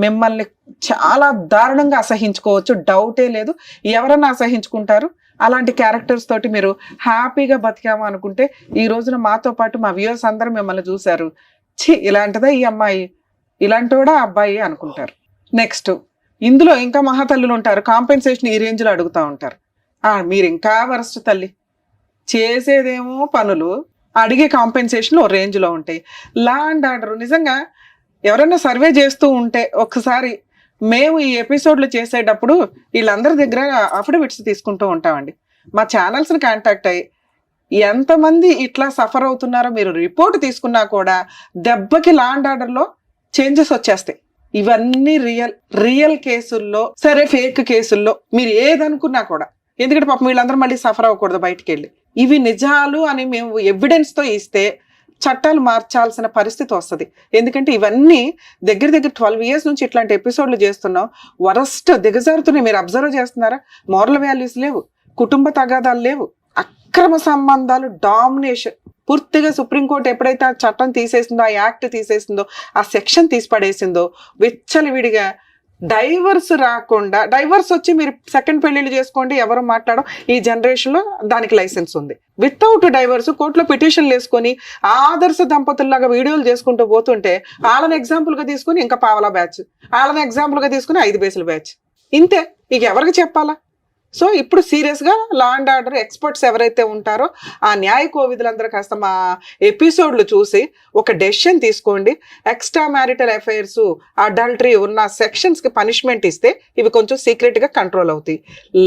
మిమ్మల్ని చాలా దారుణంగా అసహించుకోవచ్చు, డౌటే లేదు. ఎవరన్నా అసహించుకుంటారు. అలాంటి క్యారెక్టర్స్ తోటి మీరు హ్యాపీగా బతికాము అనుకుంటే ఈ రోజున మాతో పాటు మా వ్యూవర్స్ అందరూ మిమ్మల్ని చూశారు, ఇలాంటిదా ఈ అమ్మాయి, ఇలాంటి కూడా అబ్బాయి అనుకుంటారు. నెక్స్ట్ ఇందులో ఇంకా మహాతల్లులు ఉంటారు, కాంపెన్సేషన్ ఈ రేంజ్లో అడుగుతూ ఉంటారు. మీరు ఇంకా వరస్ట్ తల్లి, చేసేదేమో పనులు, అడిగే కాంపెన్సేషన్ ఓ రేంజ్లో ఉంటాయి. లా అండ్ ఆర్డర్ నిజంగా ఎవరైనా సర్వే చేస్తూ ఉంటే ఒకసారి మేము ఈ ఎపిసోడ్లు చేసేటప్పుడు వీళ్ళందరి దగ్గర అఫిడవిట్స్ తీసుకుంటూ ఉంటామండి. మా ఛానల్స్ని కాంటాక్ట్ అయ్యి ఎంతమంది ఇట్లా సఫర్ అవుతున్నారో మీరు రిపోర్ట్ తీసుకున్నా కూడా దెబ్బకి లా అండ్ ఆర్డర్లో చేంజెస్ వచ్చేస్తాయి. ఇవన్నీ రియల్ కేసుల్లో, సరే ఫేక్ కేసుల్లో మీరు ఏదనుకున్నా కూడా, ఎందుకంటే పాపం వీళ్ళందరూ మళ్ళీ సఫర్ అవ్వకూడదు బయటికి వెళ్ళి. ఇవి నిజాలు అని మేము ఎవిడెన్స్తో ఇస్తే చట్టాలు మార్చాల్సిన పరిస్థితి వస్తుంది. ఎందుకంటే ఇవన్నీ దగ్గర 12 years నుంచి ఇట్లాంటి ఎపిసోడ్లు చేస్తున్నాం. వరస్ట్ దిగజారుతున్నాయి. మీరు అబ్జర్వ్ చేస్తున్నారా? మోరల్ వాల్యూస్ లేవు, కుటుంబ తగాదాలు లేవు, అక్రమ సంబంధాలు డామినేషన్. పూర్తిగా సుప్రీంకోర్టు ఎప్పుడైతే ఆ చట్టం తీసేసిందో, ఆ యాక్ట్ తీసేసిందో, ఆ సెక్షన్ తీసి పడేసిందో, విచ్చలవిడిగా డైవర్స్ రాకుండా, డైవర్స్ వచ్చి మీరు సెకండ్ పెళ్లిళ్ళు చేసుకోండి ఎవరు మాట్లాడడం, ఈ జనరేషన్లో దానికి లైసెన్స్ ఉంది. వితౌట్ డైవర్స్ కోర్టులో పిటిషన్లు వేసుకొని ఆదర్శ దంపతుల్లాగా వీడియోలు చేసుకుంటూ పోతుంటే వాళ్ళని ఎగ్జాంపుల్గా తీసుకుని ఇంకా పావలా బ్యాచ్, వాళ్ళని ఎగ్జాంపుల్గా తీసుకుని 5 బేసుల బ్యాచ్, ఇంతే. ఇక ఎవరికి చెప్పాలా? సో ఇప్పుడు సీరియస్గా లా అండ్ ఆర్డర్ ఎక్స్పర్ట్స్ ఎవరైతే ఉంటారో ఆ న్యాయ కోవిదులందరూ కాస్త మా ఎపిసోడ్లు చూసి ఒక డెసిషన్ తీసుకోండి. ఎక్స్ట్రా మ్యారిటల్ అఫైర్స్, అడల్టరీ ఉన్న సెక్షన్స్కి పనిష్మెంట్ ఇస్తే ఇవి కొంచెం సీక్రెట్గా కంట్రోల్ అవుతాయి.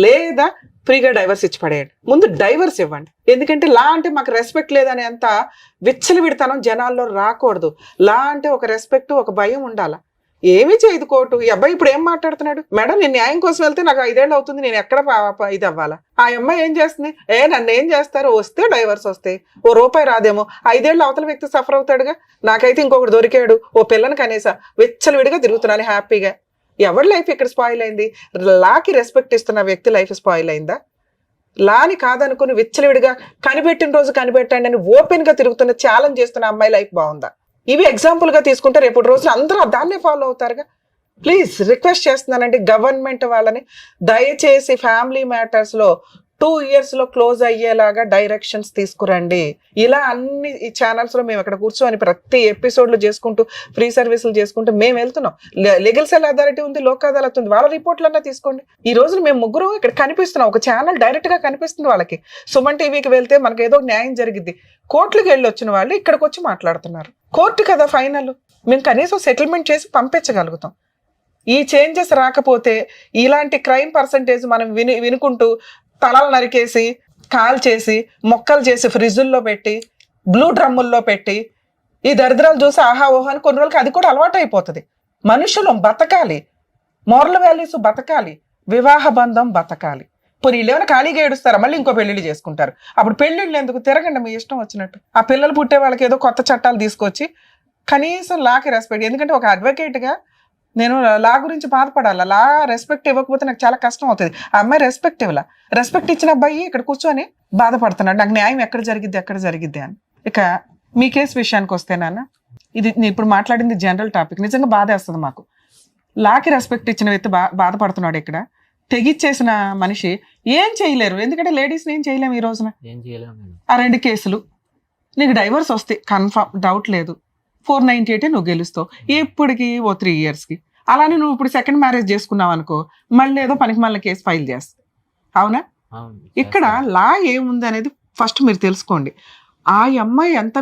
లేదా ఫ్రీగా డైవర్స్ ఇచ్చి పడేయండి. ముందు డైవర్స్ ఇవ్వండి. ఎందుకంటే లా అంటే మాకు రెస్పెక్ట్ లేదనే అంత విచ్చలవిడితనం జనాల్లో రాకూడదు. లా అంటే ఒక రెస్పెక్ట్, ఒక భయం ఉండాలి. ఏమీ చేయదు కోర్టు. ఈ అబ్బాయి ఇప్పుడు ఏం మాట్లాడుతున్నాడు? మేడం నేను న్యాయం కోసం వెళ్తే నాకు 5 ఏళ్ళు అవుతుంది, నేను ఎక్కడ ఇది అవ్వాలా? ఆ అమ్మాయి ఏం చేస్తుంది? నన్ను ఏం చేస్తారు? వస్తే డైవర్స్ వస్తాయి, ఓ రూపాయి రాదేమో, 5 ఏళ్ళు అవతల వ్యక్తి సఫర్ అవుతాడుగా. నాకైతే ఇంకొకటి దొరికాడు, ఓ పిల్లని కనీస విచ్చలవిడిగా తిరుగుతున్నాను హ్యాపీగా. ఎవరి లైఫ్ ఇక్కడ స్పాయిల్ అయింది? లాకి రెస్పెక్ట్ ఇస్తున్న వ్యక్తి లైఫ్ స్పాయిల్ అయిందా? లాని కాదనుకుని విచ్చలవిడిగా కనిపెట్టిన రోజు కనిపెట్టండి అని ఓపెన్ గా తిరుగుతున్న ఛాలెంజ్ చేస్తున్న అమ్మాయి లైఫ్ బాగుందా? ఇవి ఎగ్జాంపుల్ గా తీసుకుంటే రేపు రోజున అందరూ దాన్నే ఫాలో అవుతారుగా. ప్లీజ్ రిక్వెస్ట్ చేస్తున్నానండి గవర్నమెంట్ వాళ్ళని, దయచేసి ఫ్యామిలీ మ్యాటర్స్ లో 2 years లో క్లోజ్ అయ్యేలాగా డైరెక్షన్స్ తీసుకురండి. ఇలా అన్ని ఈ ఛానల్స్ లో మేము ఇక్కడ కూర్చొని ప్రతి ఎపిసోడ్లు చేసుకుంటూ ఫ్రీ సర్వీసులు చేసుకుంటూ మేము వెళ్తున్నాం. లీగల్ సెల్ అథారిటీ ఉంది, లోక్ అదాలత్ ఉంది, వాళ్ళ రిపోర్ట్లన్నా తీసుకోండి. ఈ రోజు మేము ముగ్గురు ఇక్కడ కనిపిస్తున్నాం, ఒక ఛానల్ డైరెక్ట్ గా కనిపిస్తుంది వాళ్ళకి. సుమన్ టీవీకి వెళ్తే మనకి ఏదో న్యాయం జరిగింది, కోర్టులకు వెళ్ళి వచ్చిన వాళ్ళు ఇక్కడికి వచ్చి మాట్లాడుతున్నారు. కోర్టు కదా ఫైనల్, మేము కనీసం సెటిల్మెంట్ చేసి పంపించగలుగుతాం. ఈ చేంజెస్ రాకపోతే ఇలాంటి క్రైమ్ పర్సంటేజ్ మనం వినుకుంటూ తలలు నరికేసి కాల్ చేసి మొక్కలు చేసి ఫ్రిడ్జుల్లో పెట్టి బ్లూ డ్రమ్ముల్లో పెట్టి ఈ దరిద్రాలు చూసి ఆహా ఓహో అని కొన్ని రోజులకి అది కూడా అలవాటు అయిపోతుంది. మనుషులు బతకాలి, మోరల్ వాల్యూస్ బతకాలి, వివాహ బంధం బతకాలి. పోనీ వీళ్ళేమైనా ఖాళీగా ఏడుస్తారా? మళ్ళీ ఇంకో పెళ్లిళ్ళు చేసుకుంటారు. అప్పుడు పెళ్లిళ్ళు ఎందుకు? తిరగండి మీ ఇష్టం వచ్చినట్టు. ఆ పిల్లలు పుట్టే వాళ్ళకి ఏదో కొత్త చట్టాలు తీసుకొచ్చి కనీసం లాకి రెస్పెక్ట్. ఎందుకంటే ఒక అడ్వకేట్గా నేను లా గురించి బాధపడాలా? లా రెస్పెక్ట్ ఇవ్వకపోతే నాకు చాలా కష్టం అవుతుంది. ఆ అమ్మాయి రెస్పెక్ట్ ఇవ్వాల. రెస్పెక్ట్ ఇచ్చిన అబ్బాయి ఇక్కడ కూర్చొని బాధపడుతున్నాడు, నాకు న్యాయం ఎక్కడ జరిగిద్ది అని. ఇక మీ కేసు విషయానికి వస్తే నాన్న, ఇది నేను ఇప్పుడు మాట్లాడింది జనరల్ టాపిక్. నిజంగా బాధేస్తుంది మాకు. లాకి రెస్పెక్ట్ ఇచ్చిన వ్యక్తి బాధపడుతున్నాడు. ఇక్కడ తెగిచ్చేసిన మనిషి ఏం చేయలేరు, ఎందుకంటే లేడీస్ని ఏం చేయలేము ఈ రోజున. ఆ 2 కేసులు నీకు డైవర్స్ వస్తే కన్ఫర్మ్, డౌట్ లేదు. 498 నువ్వు గెలుస్తావు ఎప్పటికి, ఓ 3 yearsకి. అలానే నువ్వు ఇప్పుడు సెకండ్ మ్యారేజ్ చేసుకున్నావు అనుకో, మళ్ళీ ఏదో పనికి మళ్ళీ కేసు ఫైల్ చేస్తావు. అవునా? ఇక్కడ లా ఏముంది అనేది ఫస్ట్ మీరు తెలుసుకోండి. ఆ అమ్మాయి ఎంత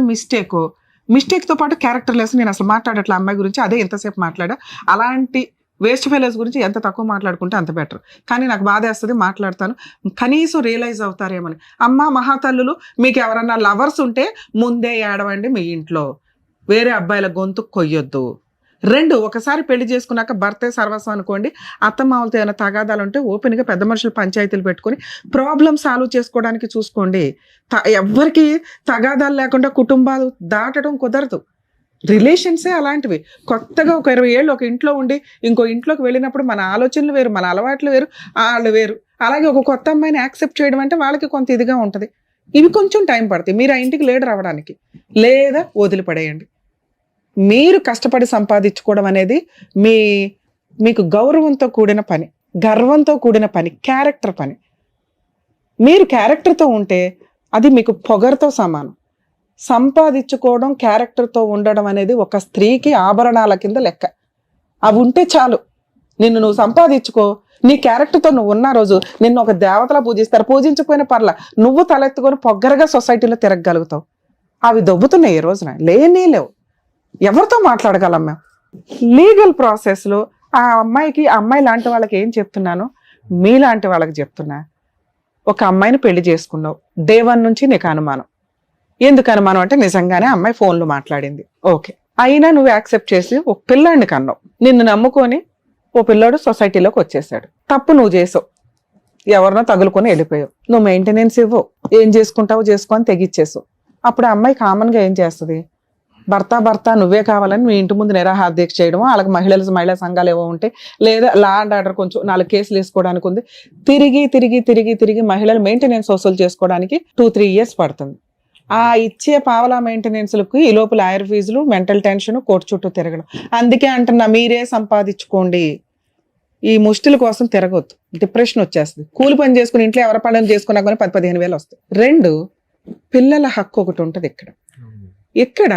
మిస్టేక్తో పాటు క్యారెక్టర్ లెస్. నేను అసలు మాట్లాడట్లే అమ్మాయి గురించి, అదే ఎంతసేపు మాట్లాడా. అలాంటి వేస్ట్ ఫెలోస్ గురించి ఎంత తక్కువ మాట్లాడుకుంటే అంత బెటర్. కానీ నాకు బాధ వేస్తుంది, మాట్లాడతాను. కనీసం రియలైజ్ అవుతారేమని. అమ్మ మహాతల్లులు, మీకు ఎవరన్నా లవర్స్ ఉంటే ముందే ఏడవండి మీ ఇంట్లో, వేరే అబ్బాయిల గొంతు కొయ్యొద్దు. 2, ఒకసారి పెళ్లి చేసుకున్నాక భర్తే సర్వస్వం అనుకోండి. అత్తమామలతో ఏమైనా తగాదాలు ఉంటే ఓపెన్గా పెద్ద మనుషులు పంచాయతీలు పెట్టుకొని ప్రాబ్లమ్ సాల్వ్ చేసుకోవడానికి చూసుకోండి. ఎవ్వరికి తగాదాలు లేకుండా కుటుంబాలు దాటడం కుదరదు. రిలేషన్సే అలాంటివి. కొత్తగా ఒక 20 ఏళ్ళు ఒక ఇంట్లో ఉండి ఇంకో ఇంట్లోకి వెళ్ళినప్పుడు మన ఆలోచనలు వేరు, మన అలవాట్లు వేరు, వాళ్ళు వేరు. అలాగే ఒక కొత్త అమ్మాయిని యాక్సెప్ట్ చేయడం అంటే వాళ్ళకి కొంత ఇదిగా ఉంటుంది. ఇవి కొంచెం టైం పడుతుంది. మీరు ఆ ఇంటికి లీడర్ అవ్వడానికి, లేదా వదిలిపడేయండి. మీరు కష్టపడి సంపాదించుకోవడం అనేది మీకు గౌరవంతో కూడిన పని, గర్వంతో కూడిన పని, క్యారెక్టర్ పని. మీరు క్యారెక్టర్తో ఉంటే అది మీకు పొగరుతో సమానం. సంపాదించుకోవడం, క్యారెక్టర్తో ఉండడం అనేది ఒక స్త్రీకి ఆభరణాల కింద లెక్క. అవి ఉంటే చాలు. నువ్వు సంపాదించుకో, నీ క్యారెక్టర్తో నువ్వు ఉన్న రోజు నిన్ను ఒక దేవతలా పూజిస్తారు. పూజించకపోయిన పర్ల, నువ్వు తలెత్తుకొని పొగ్గరగా సొసైటీలో తిరగగలుగుతావు. అవి దొబ్బుతున్నాయి ఈ రోజున, లేవు. ఎవరితో మాట్లాడగలం మేము? లీగల్ ప్రాసెస్లో ఆ అమ్మాయి లాంటి వాళ్ళకి ఏం చెప్తున్నాను, మీలాంటి వాళ్ళకి చెప్తున్నా. ఒక అమ్మాయిని పెళ్లి చేసుకున్నావు, డే 1 నుంచి నీకు అనుమానం. ఎందుకు అనుమానం అంటే నిజంగానే అమ్మాయి ఫోన్లో మాట్లాడింది, ఓకే. అయినా నువ్వు యాక్సెప్ట్ చేసి ఒక పిల్లాడిని కన్నావు. నిన్ను నమ్ముకొని ఓ పిల్లాడు సొసైటీలోకి వచ్చేసాడు. తప్పు నువ్వు చేసావు, ఎవరినో తగులుకొని వెళ్ళిపోయావు. నువ్వు మెయింటెనెన్స్ ఇవ్వవు, ఏం చేసుకుంటావు చేసుకొని తెగిచ్చేసావు. అప్పుడు ఆ అమ్మాయి కామన్గా ఏం చేస్తుంది? భర్త నువ్వే కావాలని మీ ఇంటి ముందు నిరాహార దీక్ష చేయడం, వాళ్ళకి మహిళా సంఘాలు ఏవో ఉంటే, లేదా లా అండ్ ఆర్డర్ కొంచెం 4 కేసులు వేసుకోవడానికి ఉంది. తిరిగి మహిళలు మెయింటెనెన్స్ వసూలు చేసుకోవడానికి 2-3 years పడుతుంది. ఆ ఇచ్చే పావలా మెయింటెనెన్స్లకు ఈ లోపు లాయర్ ఫీజులు, మెంటల్ టెన్షన్, కోర్టు చుట్టూ తిరగడం. అందుకే అంటున్నా, మీరే సంపాదించుకోండి. ఈ ముష్టిల కోసం తిరగొద్దు, డిప్రెషన్ వచ్చేస్తుంది. కూలి పని చేసుకుని ఇంట్లో ఎవరి పనులు చేసుకున్నా కానీ 10-15 వేలు వస్తాయి. 2, పిల్లల హక్కు ఒకటి ఉంటుంది ఇక్కడ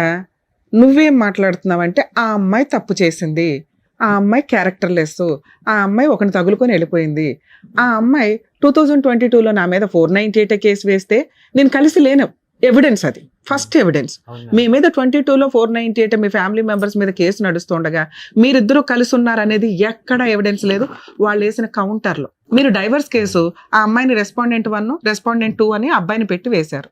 నువ్వేం మాట్లాడుతున్నావంటే ఆ అమ్మాయి తప్పు చేసింది, ఆ అమ్మాయి క్యారెక్టర్ లెస్, ఆ అమ్మాయి ఒకరిని తగులుకొని వెళ్ళిపోయింది. ఆ అమ్మాయి 2022లో నా మీద 498 కేసు వేస్తే నేను కలిసి లేను. ఎవిడెన్స్, అది ఫస్ట్ ఎవిడెన్స్. మీ మీద 22లో 498 మీ ఫ్యామిలీ మెంబర్స్ మీద కేసు నడుస్తుండగా మీరిద్దరూ కలిసి ఉన్నారనేది ఎక్కడ ఎవిడెన్స్ లేదు. వాళ్ళు వేసిన కౌంటర్లో మీరు డైవర్స్ కేసు ఆ అమ్మాయిని రెస్పాండెంట్ 1, రెస్పాండెంట్ 2 అని అబ్బాయిని పెట్టి వేశారు.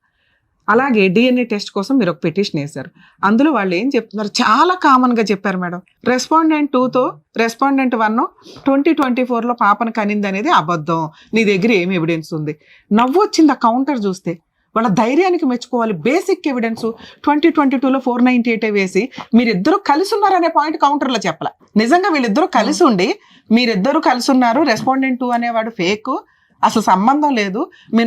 అలాగే DNA టెస్ట్ కోసం మీరు ఒక పిటిషన్ వేశారు. అందులో వాళ్ళు ఏం చెప్తున్నారు, చాలా కామన్గా చెప్పారు మేడం. రెస్పాండెంట్ 2తో రెస్పాండెంట్ 1 2024లో పాపను కనింది అనేది అబద్ధం, నీ దగ్గర ఏమి ఎవిడెన్స్ ఉంది? నవ్వొచ్చింది ఆ కౌంటర్ చూస్తే. వాళ్ళ ధైర్యానికి మెచ్చుకోవాలి. బేసిక్ ఎవిడెన్స్ 2022లో 498 వేసి మీరిద్దరూ కలిసి ఉన్నారనే పాయింట్ కౌంటర్లో చెప్పాల. నిజంగా వీళ్ళిద్దరూ కలిసి ఉండి మీరిద్దరూ కలిసి ఉన్నారు, రెస్పాండెంట్ 2 అనేవాడు ఫేక్, అసలు సంబంధం లేదు,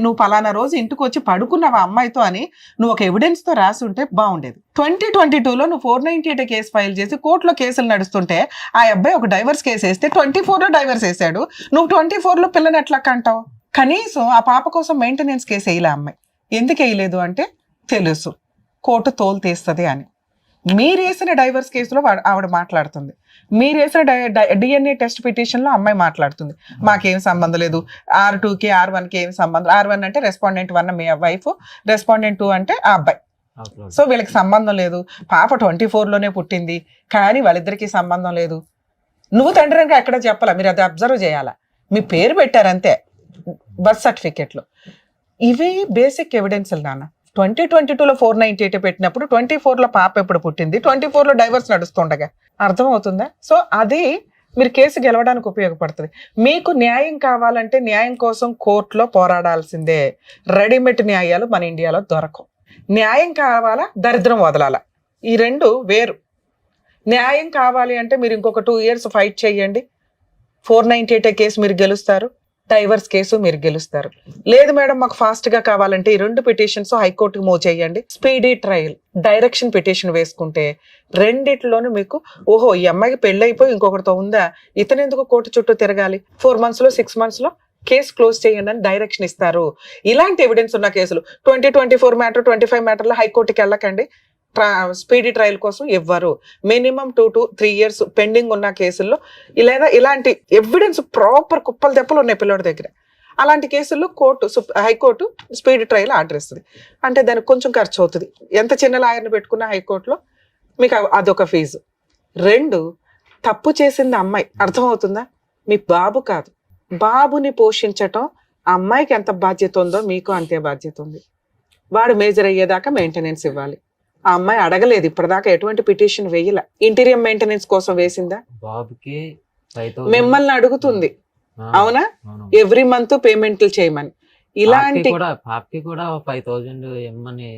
నువ్వు పలానా రోజు ఇంటికి వచ్చి పడుకున్నావు ఆ అమ్మాయితో అని నువ్వు ఒక ఎవిడెన్స్తో రాసి ఉంటే బాగుండేది. 2022లో నువ్వు 498 కేసు ఫైల్ చేసి కోర్టులో కేసులు నడుస్తుంటే ఆ అబ్బాయి ఒక డైవర్స్ కేసు వేస్తే 24లో డైవర్స్ వేసాడు, నువ్వు 24లో పిల్లని ఎట్లా కంటావు? కనీసం ఆ పాప కోసం మెయింటెనెన్స్ కేసు వేయలే అమ్మాయి. ఎందుకు వేయలేదు అంటే తెలుసు కోర్టు తోలు తీస్తుంది అని. మీరేసిన డైవర్స్ కేసులో ఆవిడ మాట్లాడుతుంది, మీరేసిన డిఎన్ఏ టెస్ట్ పిటిషన్లో అమ్మాయి మాట్లాడుతుంది, మాకేం సంబంధం లేదు, R2కి R1కి ఏం సంబంధం. R1 అంటే రెస్పాండెంట్ 1 మీ వైఫ్, రెస్పాండెంట్ 2 అంటే ఆ అబ్బాయి. సో వీళ్ళకి సంబంధం లేదు, పాప 24లోనే పుట్టింది కానీ వాళ్ళిద్దరికీ సంబంధం లేదు. నువ్వు తండ్రిగా ఎక్కడ చెప్పాలా, మీరు అది అబ్జర్వ్ చేయాలా, మీ పేరు పెట్టారంతే బర్త్ సర్టిఫికేట్లో. ఇవి బేసిక్ ఎవిడెన్స్లు నాన్న. 2022లో 498 పెట్టినప్పుడు 24లో పాప ఎప్పుడు పుట్టింది, 24లో డైవర్స్ నడుస్తుండగా, అర్థమవుతుందా? సో అది మీరు కేసు గెలవడానికి ఉపయోగపడుతుంది. మీకు న్యాయం కావాలంటే న్యాయం కోసం కోర్టులో పోరాడాల్సిందే. రెడీమేడ్ న్యాయాలు మన ఇండియాలో దొరకవు. న్యాయం కావాలా, దరిద్రం వదలాలా, ఈ రెండు వేరు. న్యాయం కావాలి అంటే మీరు ఇంకొక 2 years ఫైట్ చేయండి, 498 కేసు మీరు గెలుస్తారు, డైవర్స్ కేసు మీరు గెలుస్తారు. లేదు మేడం మాకు ఫాస్ట్ గా కావాలంటే ఈ 2 పిటిషన్స్ హైకోర్టుకి మూవ్ చేయండి, స్పీడీ ట్రయల్ డైరెక్షన్ పిటిషన్ వేసుకుంటే రెండిట్లోనూ మీకు ఓహో ఈ అమ్మాయికి పెళ్లి అయిపోయి ఇంకొకరితో ఉందా, ఇతను ఎందుకు కోర్టు చుట్టూ తిరగాలి, 4 months లో 6 months లో కేసు క్లోజ్ చేయండి అని డైరెక్షన్ ఇస్తారు. ఇలాంటి ఎవిడెన్స్ ఉన్న కేసులు 2024 మ్యాటర్ 25 మ్యాటర్లో హైకోర్టుకి వెళ్ళకండి, స్పీడీ ట్రయల్ కోసం ఇవ్వరు. మినిమం 2 to 3 years పెండింగ్ ఉన్న కేసుల్లో లేదా ఇలాంటి ఎవిడెన్స్ ప్రాపర్ కుప్పలు దెప్పలు ఉన్నాయి పిల్లడి దగ్గర, అలాంటి కేసుల్లో హైకోర్టు స్పీడీ ట్రయల్ ఆర్డర్ ఇస్తుంది. అంటే దానికి కొంచెం ఖర్చు అవుతుంది, ఎంత చిన్న లాయర్ని పెట్టుకున్న హైకోర్టులో మీకు అదొక ఫీజు. 2 తప్పు చేసింది అమ్మాయి, అర్థమవుతుందా, మీ బాబు కాదు. బాబుని పోషించటం అమ్మాయికి ఎంత బాధ్యత ఉందో మీకు అంతే బాధ్యత ఉంది. వాడు మేజర్ అయ్యేదాకా మెయింటెనెన్స్ ఇవ్వాలి. ఆ అమ్మాయి అడగలేదు ఇప్పటిదాకా, ఎటువంటి పిటిషన్ వేయలే. ఇంటీరియం మెయింటెనెన్స్ కోసం వేసిందా? బాబుకి మిమ్మల్ని అడుగుతుంది, అవునా, ఎవ్రీ మంత్ పేమెంట్లు చేయమని. ఇలాంటి పాపకి కూడా 5,000 ఇమ్మని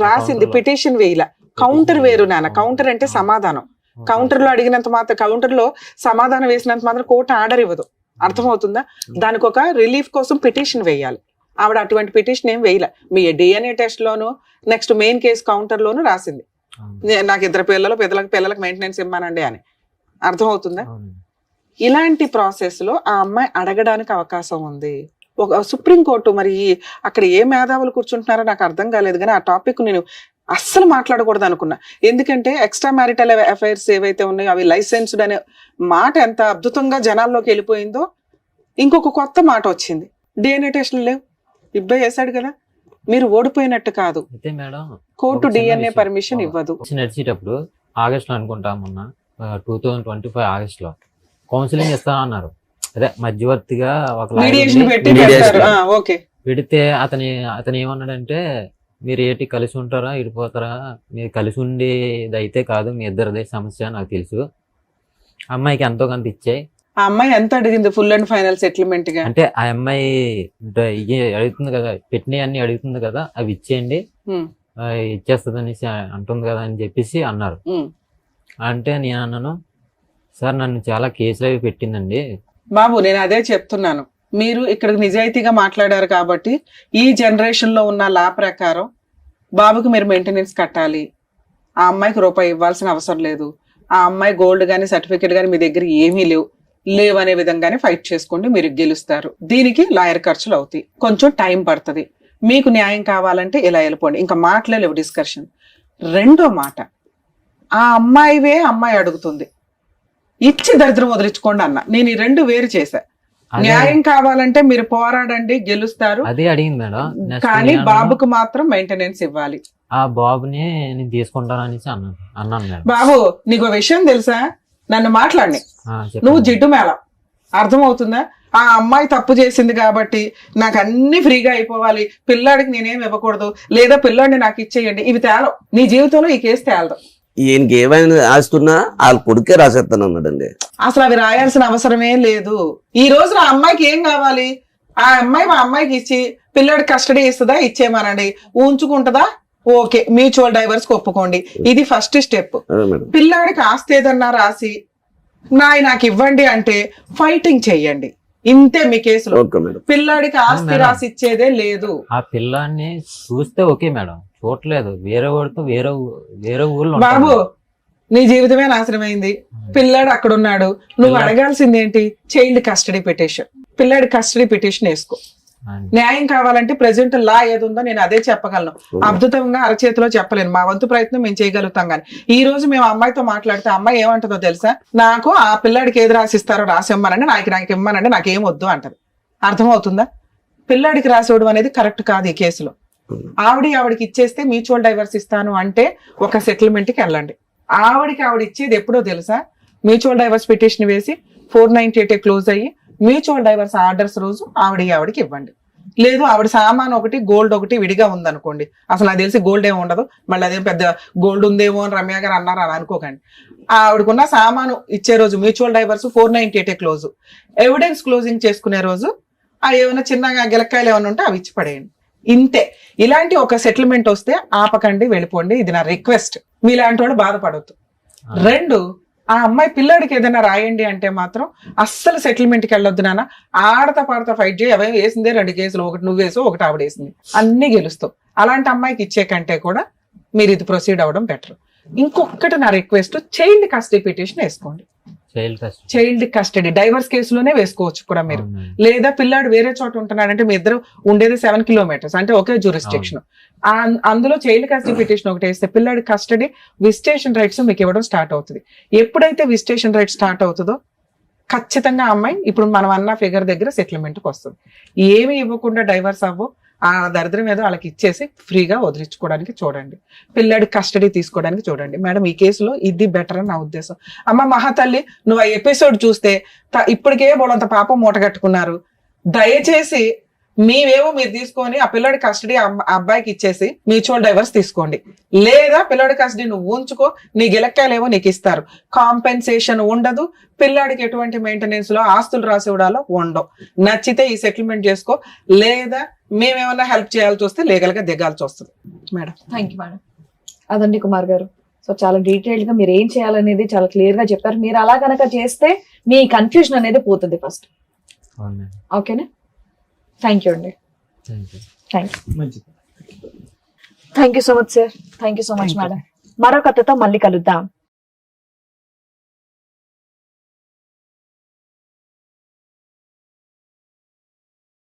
రాసింది, పిటిషన్ వేయలే. కౌంటర్ వేరు నాన్న, కౌంటర్ అంటే సమాధానం. కౌంటర్ లో అడిగినంత మాత్రం, కౌంటర్ లో సమాధానం వేసినంత మాత్రం కోర్టు ఆర్డర్ ఇవ్వదు, అర్థమవుతుందా? దానికి ఒక రిలీఫ్ కోసం పిటిషన్ వేయాలి. ఆవిడ అటువంటి పిటిషన్ ఏం వేయలే. మీ డిఎన్ఏ టెస్ట్ లోను నెక్స్ట్ మెయిన్ కేసు కౌంటర్ లోను రాసింది నాకు 2 పిల్లలకు మెయింటెనెన్స్ ఇవ్వమానండి అని, అర్థమవుతుందా? ఇలాంటి ప్రాసెస్ లో ఆ అమ్మాయి అడగడానికి అవకాశం ఉంది. ఒక సుప్రీంకోర్టు మరి అక్కడ ఏ మేధావులు కూర్చుంటున్నారో నాకు అర్థం కాలేదు, కానీ ఆ టాపిక్ నేను అస్సలు మాట్లాడకూడదు అనుకున్నా. ఎందుకంటే ఎక్స్ట్రా మ్యారిటల్ అఫైర్స్ ఏవైతే ఉన్నాయో అవి లైసెన్స్డ్ అనే మాట ఎంత అద్భుతంగా జనాల్లోకి వెళ్ళిపోయిందో, ఇంకొక కొత్త మాట వచ్చింది, డిఎన్ఏ టెస్టులు లేవు, ఇబ్బంది చేశాడు కదా, మీరు ఓడిపోయినట్టు కాదు. అయితే మేడం కోర్టు డిఎన్ఏ పర్మిషన్ ఇవ్వదు. నడిచేటప్పుడు ఆగస్ట్ లో అనుకుంటా, మొన్న 2025 ఆగస్ట్ లో కౌన్సిలింగ్ ఇస్తా అన్నారు, అదే మధ్యవర్తిగా ఒక పెడితే అతను ఏమన్నాడంటే, మీరు ఏంటి కలిసి ఉంటారా విడిపోతారా, మీరు కలిసి ఉండేది అయితే కాదు, మీ ఇద్దరిదే సమస్య నాకు తెలుసు, అమ్మాయికి ఎంతో కొంత ఇచ్చాయి. ఆ అమ్మాయి ఎంత అడిగింది ఫుల్ అండ్ ఫైనల్ సెటిల్మెంట్ గా? అంటే ఆ అమ్మాయి అడుగుతుంది కదా, పెట్టినవి అన్ని అడుగుతుంది కదా, అవి ఇచ్చేయండి ఇచ్చేస్తుంది అనేసి అంటుంది కదా అని చెప్పేసి అన్నారు. అంటే నేను అన్నాను, సార్ నన్ను చాలా కేసులు అవి పెట్టిందండి. బాబు నేను అదే చెప్తున్నాను, మీరు ఇక్కడ నిజాయితీగా మాట్లాడారు కాబట్టి ఈ జనరేషన్ లో ఉన్న లా ప్రకారం బాబుకి మీరు మెయింటెనెన్స్ కట్టాలి, ఆ అమ్మాయికి రూపాయి ఇవ్వాల్సిన అవసరం లేదు, ఆ అమ్మాయి గోల్డ్ గానీ సర్టిఫికేట్ గానీ మీ దగ్గర ఏమీ లేవు అనే విధంగానే ఫైట్ చేసుకోండి, మీరు గెలుస్తారు. దీనికి లాయర్ ఖర్చులు అవుతాయి, కొంచెం టైం పడుతుంది. మీకు న్యాయం కావాలంటే ఇలా వెళ్ళిపోండి, ఇంకా మాట్లాడలేవు డిస్కషన్. 2వ మాట, ఆ అమ్మాయి అడుగుతుంది, ఇచ్చి దరిద్రం వదిలించుకోండి అన్న. నేను ఈ 2 వేరు చేశా. న్యాయం కావాలంటే మీరు పోరాడండి, గెలుస్తారు, అదే అడిగింది మేడం. కానీ బాబుకు మాత్రం మెయింటెనెన్స్ ఇవ్వాలి. ఆ బాబుని నేను తీసుకుంటానని అన్నాను మేడం. బాబు నీకు విషయం తెలుసా, నన్ను మాట్లాడి నువ్వు జిడ్డు మేళ, అర్థమవుతుందా? ఆ అమ్మాయి తప్పు చేసింది కాబట్టి నాకు అన్ని ఫ్రీగా అయిపోవాలి, పిల్లాడికి నేనేం ఇవ్వకూడదు, లేదా పిల్లాడిని నాకు ఇచ్చేయండి, ఇవి తేలం. నీ జీవితంలో ఈ కేసు తేలదు. ఈయనకి ఏమైనా ఆస్తున్నా వాళ్ళ కొడుకే రాసేస్తాను అన్నాడండి. అసలు అవి రాయాల్సిన అవసరమే లేదు. ఈ రోజు ఆ అమ్మాయికి ఏం కావాలి, ఆ అమ్మాయి మా అమ్మాయికి ఇచ్చి పిల్లాడి కస్టడీ ఇస్తుందా, ఇచ్చేయమనండి. ఉంచుకుంటుందా, ఓకే, మ్యూచువల్ డైవర్స్ ఒప్పుకోండి. ఇది ఫస్ట్ స్టెప్. అదే మేడం. పిల్లాడికి ఆస్తి ఏదన్నా రాసి నాకు ఇవ్వండి అంటే ఫైటింగ్ చెయ్యండి. ఇంతే మీ కేసులో. Okay madam. పిల్లాడికి ఆస్తి మేడం. రాసి ఇచ్చేదే లేదు. ఆ పిల్లాన్ని చూస్తే ఓకే మేడం, చూడలేదు. వేరే వాడితో వేరే ఊర్లో బాబు, ఉంటాడు. నీ జీవితమే నాశనమైంది. పిల్లాడు అక్కడ ఉన్నాడు. నువ్వు అడగాల్సింది ఏంటి? Child custody petition. పిల్లాడి కస్టడీ పిటిషన్ వేసుకో. ఆయన న్యాయం కావాలంటే ప్రెసెంట్ లా ఏదుందో నేను అదే చెప్పగలను. అద్భుతంగా అరచేతిలో చెప్పలేను. మా వంతు ప్రయత్నం మేము చేయగలుగుతాం. కానీ ఈ రోజు మేము అమ్మాయితో మాట్లాడితే అమ్మాయి ఏమంటుందో తెలుసా? నాకు ఆ పిల్లాడికి ఏది రాసిస్తారో రాసిమ్మనండి, నాకు ఇమ్మనండి, నాకేం వద్దు అంటది. అర్థమవుతుందా? పిల్లాడికి రాసివ్వడం అనేది కరెక్ట్ కాదు ఈ కేసులో. ఆవిడికి ఇచ్చేస్తే మ్యూచువల్ డైవర్స్ ఇస్తాను అంటే ఒక సెటిల్మెంట్ కి వెళ్ళండి. ఆవిడ ఇచ్చేది ఎప్పుడో తెలుసా? మ్యూచువల్ డైవర్స్ పిటిషన్ వేసి 498 క్లోజ్ అయ్యి మ్యూచువల్ డైవర్స్ ఆర్డర్స్ రోజు ఆవిడకి ఇవ్వండి. లేదు ఆవిడ సామాన్ ఒకటి గోల్డ్ ఒకటి విడిగా ఉందనుకోండి, అసలు నాకు తెలిసి గోల్డ్ ఏమి ఉండదు, మళ్ళీ అదేం పెద్ద గోల్డ్ ఉందేమో అని రమ్య గారు అన్నారు అని అనుకోకండి. ఆవిడకున్న సామాను ఇచ్చే రోజు mutual divorce 498 close. Evidence closing చేసుకునే రోజు ఏమైనా చిన్నగా గిలక్కాయలు ఏమైనా ఉంటే అవి ఇచ్చి పడేయండి. ఇంతే. ఇలాంటి ఒక సెటిల్మెంట్ వస్తే ఆపకండి, వెళ్ళిపోండి. ఇది నా రిక్వెస్ట్. మీలాంటి వాడు బాధపడవద్దు. 2, ఆ అమ్మాయి పిల్లాడికి ఏదైనా రాయండి అంటే మాత్రం అస్సలు సెటిల్మెంట్కి వెళ్ళొద్దు నాన్న. ఆడతా పాడతా ఫైట్ చేయి. అవే వేసిందే 2 కేసులు, ఒకటి నువ్వేసో ఒకటి ఆవిడ వేసింది, అన్ని గెలుస్తావు. అలాంటి అమ్మాయికి ఇచ్చే కంటే కూడా మీరు ఇది ప్రొసీడ్ అవ్వడం బెటర్. ఇంకొకటి నా రిక్వెస్ట్, చైల్డ్ కస్టడీ పిటిషన్ వేసుకోండి. చైల్డ్ కస్టడీ డైవర్స్ కేసులోనే వేసుకోవచ్చు కూడా మీరు. లేదా పిల్లాడు వేరే చోట ఉంటున్నాడంటే మీ ఇద్దరు ఉండేది 7 కిలోమీటర్స్, అంటే ఒకే జ్యూరిస్డిక్షన్. అందులో చైల్డ్ కస్టడీ పిటిషన్ ఒకటి వేస్తే పిల్లాడి కస్టడీ విజిటేషన్ రైట్స్ మీకు ఇవ్వడం స్టార్ట్ అవుతుంది. ఎప్పుడైతే విజిటేషన్ రైట్ స్టార్ట్ అవుతుందో ఖచ్చితంగా అమ్మాయి ఇప్పుడు మనం అన్న ఫిగర్ దగ్గర సెటిల్మెంట్కి వస్తుంది. ఏమి ఇవ్వకుండా డైవర్స్ అవ్వు, ఆ దరిద్రం ఏదో వాళ్ళకి ఇచ్చేసి ఫ్రీగా వదిలించుకోవడానికి చూడండి. పిల్లాడి కస్టడీ తీసుకోవడానికి చూడండి. మేడం ఈ కేసులో ఇది బెటర్ అని నా ఉద్దేశం. అమ్మ మహాతల్లి, నువ్వు ఆ ఎపిసోడ్ చూస్తే ఇప్పటికే బోలంత పాపం మూట కట్టుకున్నారు. దయచేసి మీవేమో మీరు తీసుకొని ఆ పిల్లాడి కస్టడీ అబ్బాయికి ఇచ్చేసి మ్యూచువల్ డైవర్స్ తీసుకోండి. లేదా పిల్లాడి కస్టడీ నువ్వు ఉంచుకో, నీ గిలక్కాయలేమో నీకు ఇస్తారు. కాంపెన్సేషన్ ఉండదు. పిల్లాడికి ఎటువంటి మెయింటెనెన్స్ లో ఆస్తులు రాసి ఇవ్వడాలో ఉండవు. నచ్చితే ఈ సెటిల్మెంట్ చేసుకో, లేదా మేమేమన్నా హెల్ప్ చేయాల్సి వస్తే లీగల్ గా దిగాల్సి వస్తుంది. Madam thank you madam. అదండి కుమార్ గారు. సో చాలా డీటెయిల్డ్ గా మీరు ఏం చేయాలనేది చాలా క్లియర్ గా చెప్పారు. మీరు అలా కనుక చేస్తే మీ కన్ఫ్యూజన్ అనేది పోతుంది ఫస్ట్. ఓకేనా? థ్యాంక్ యూ అండి. Thank you. మంచిది. Thank you so much sir. Thank you so much madam. మరో కథతో మళ్ళీ కలుద్దాం.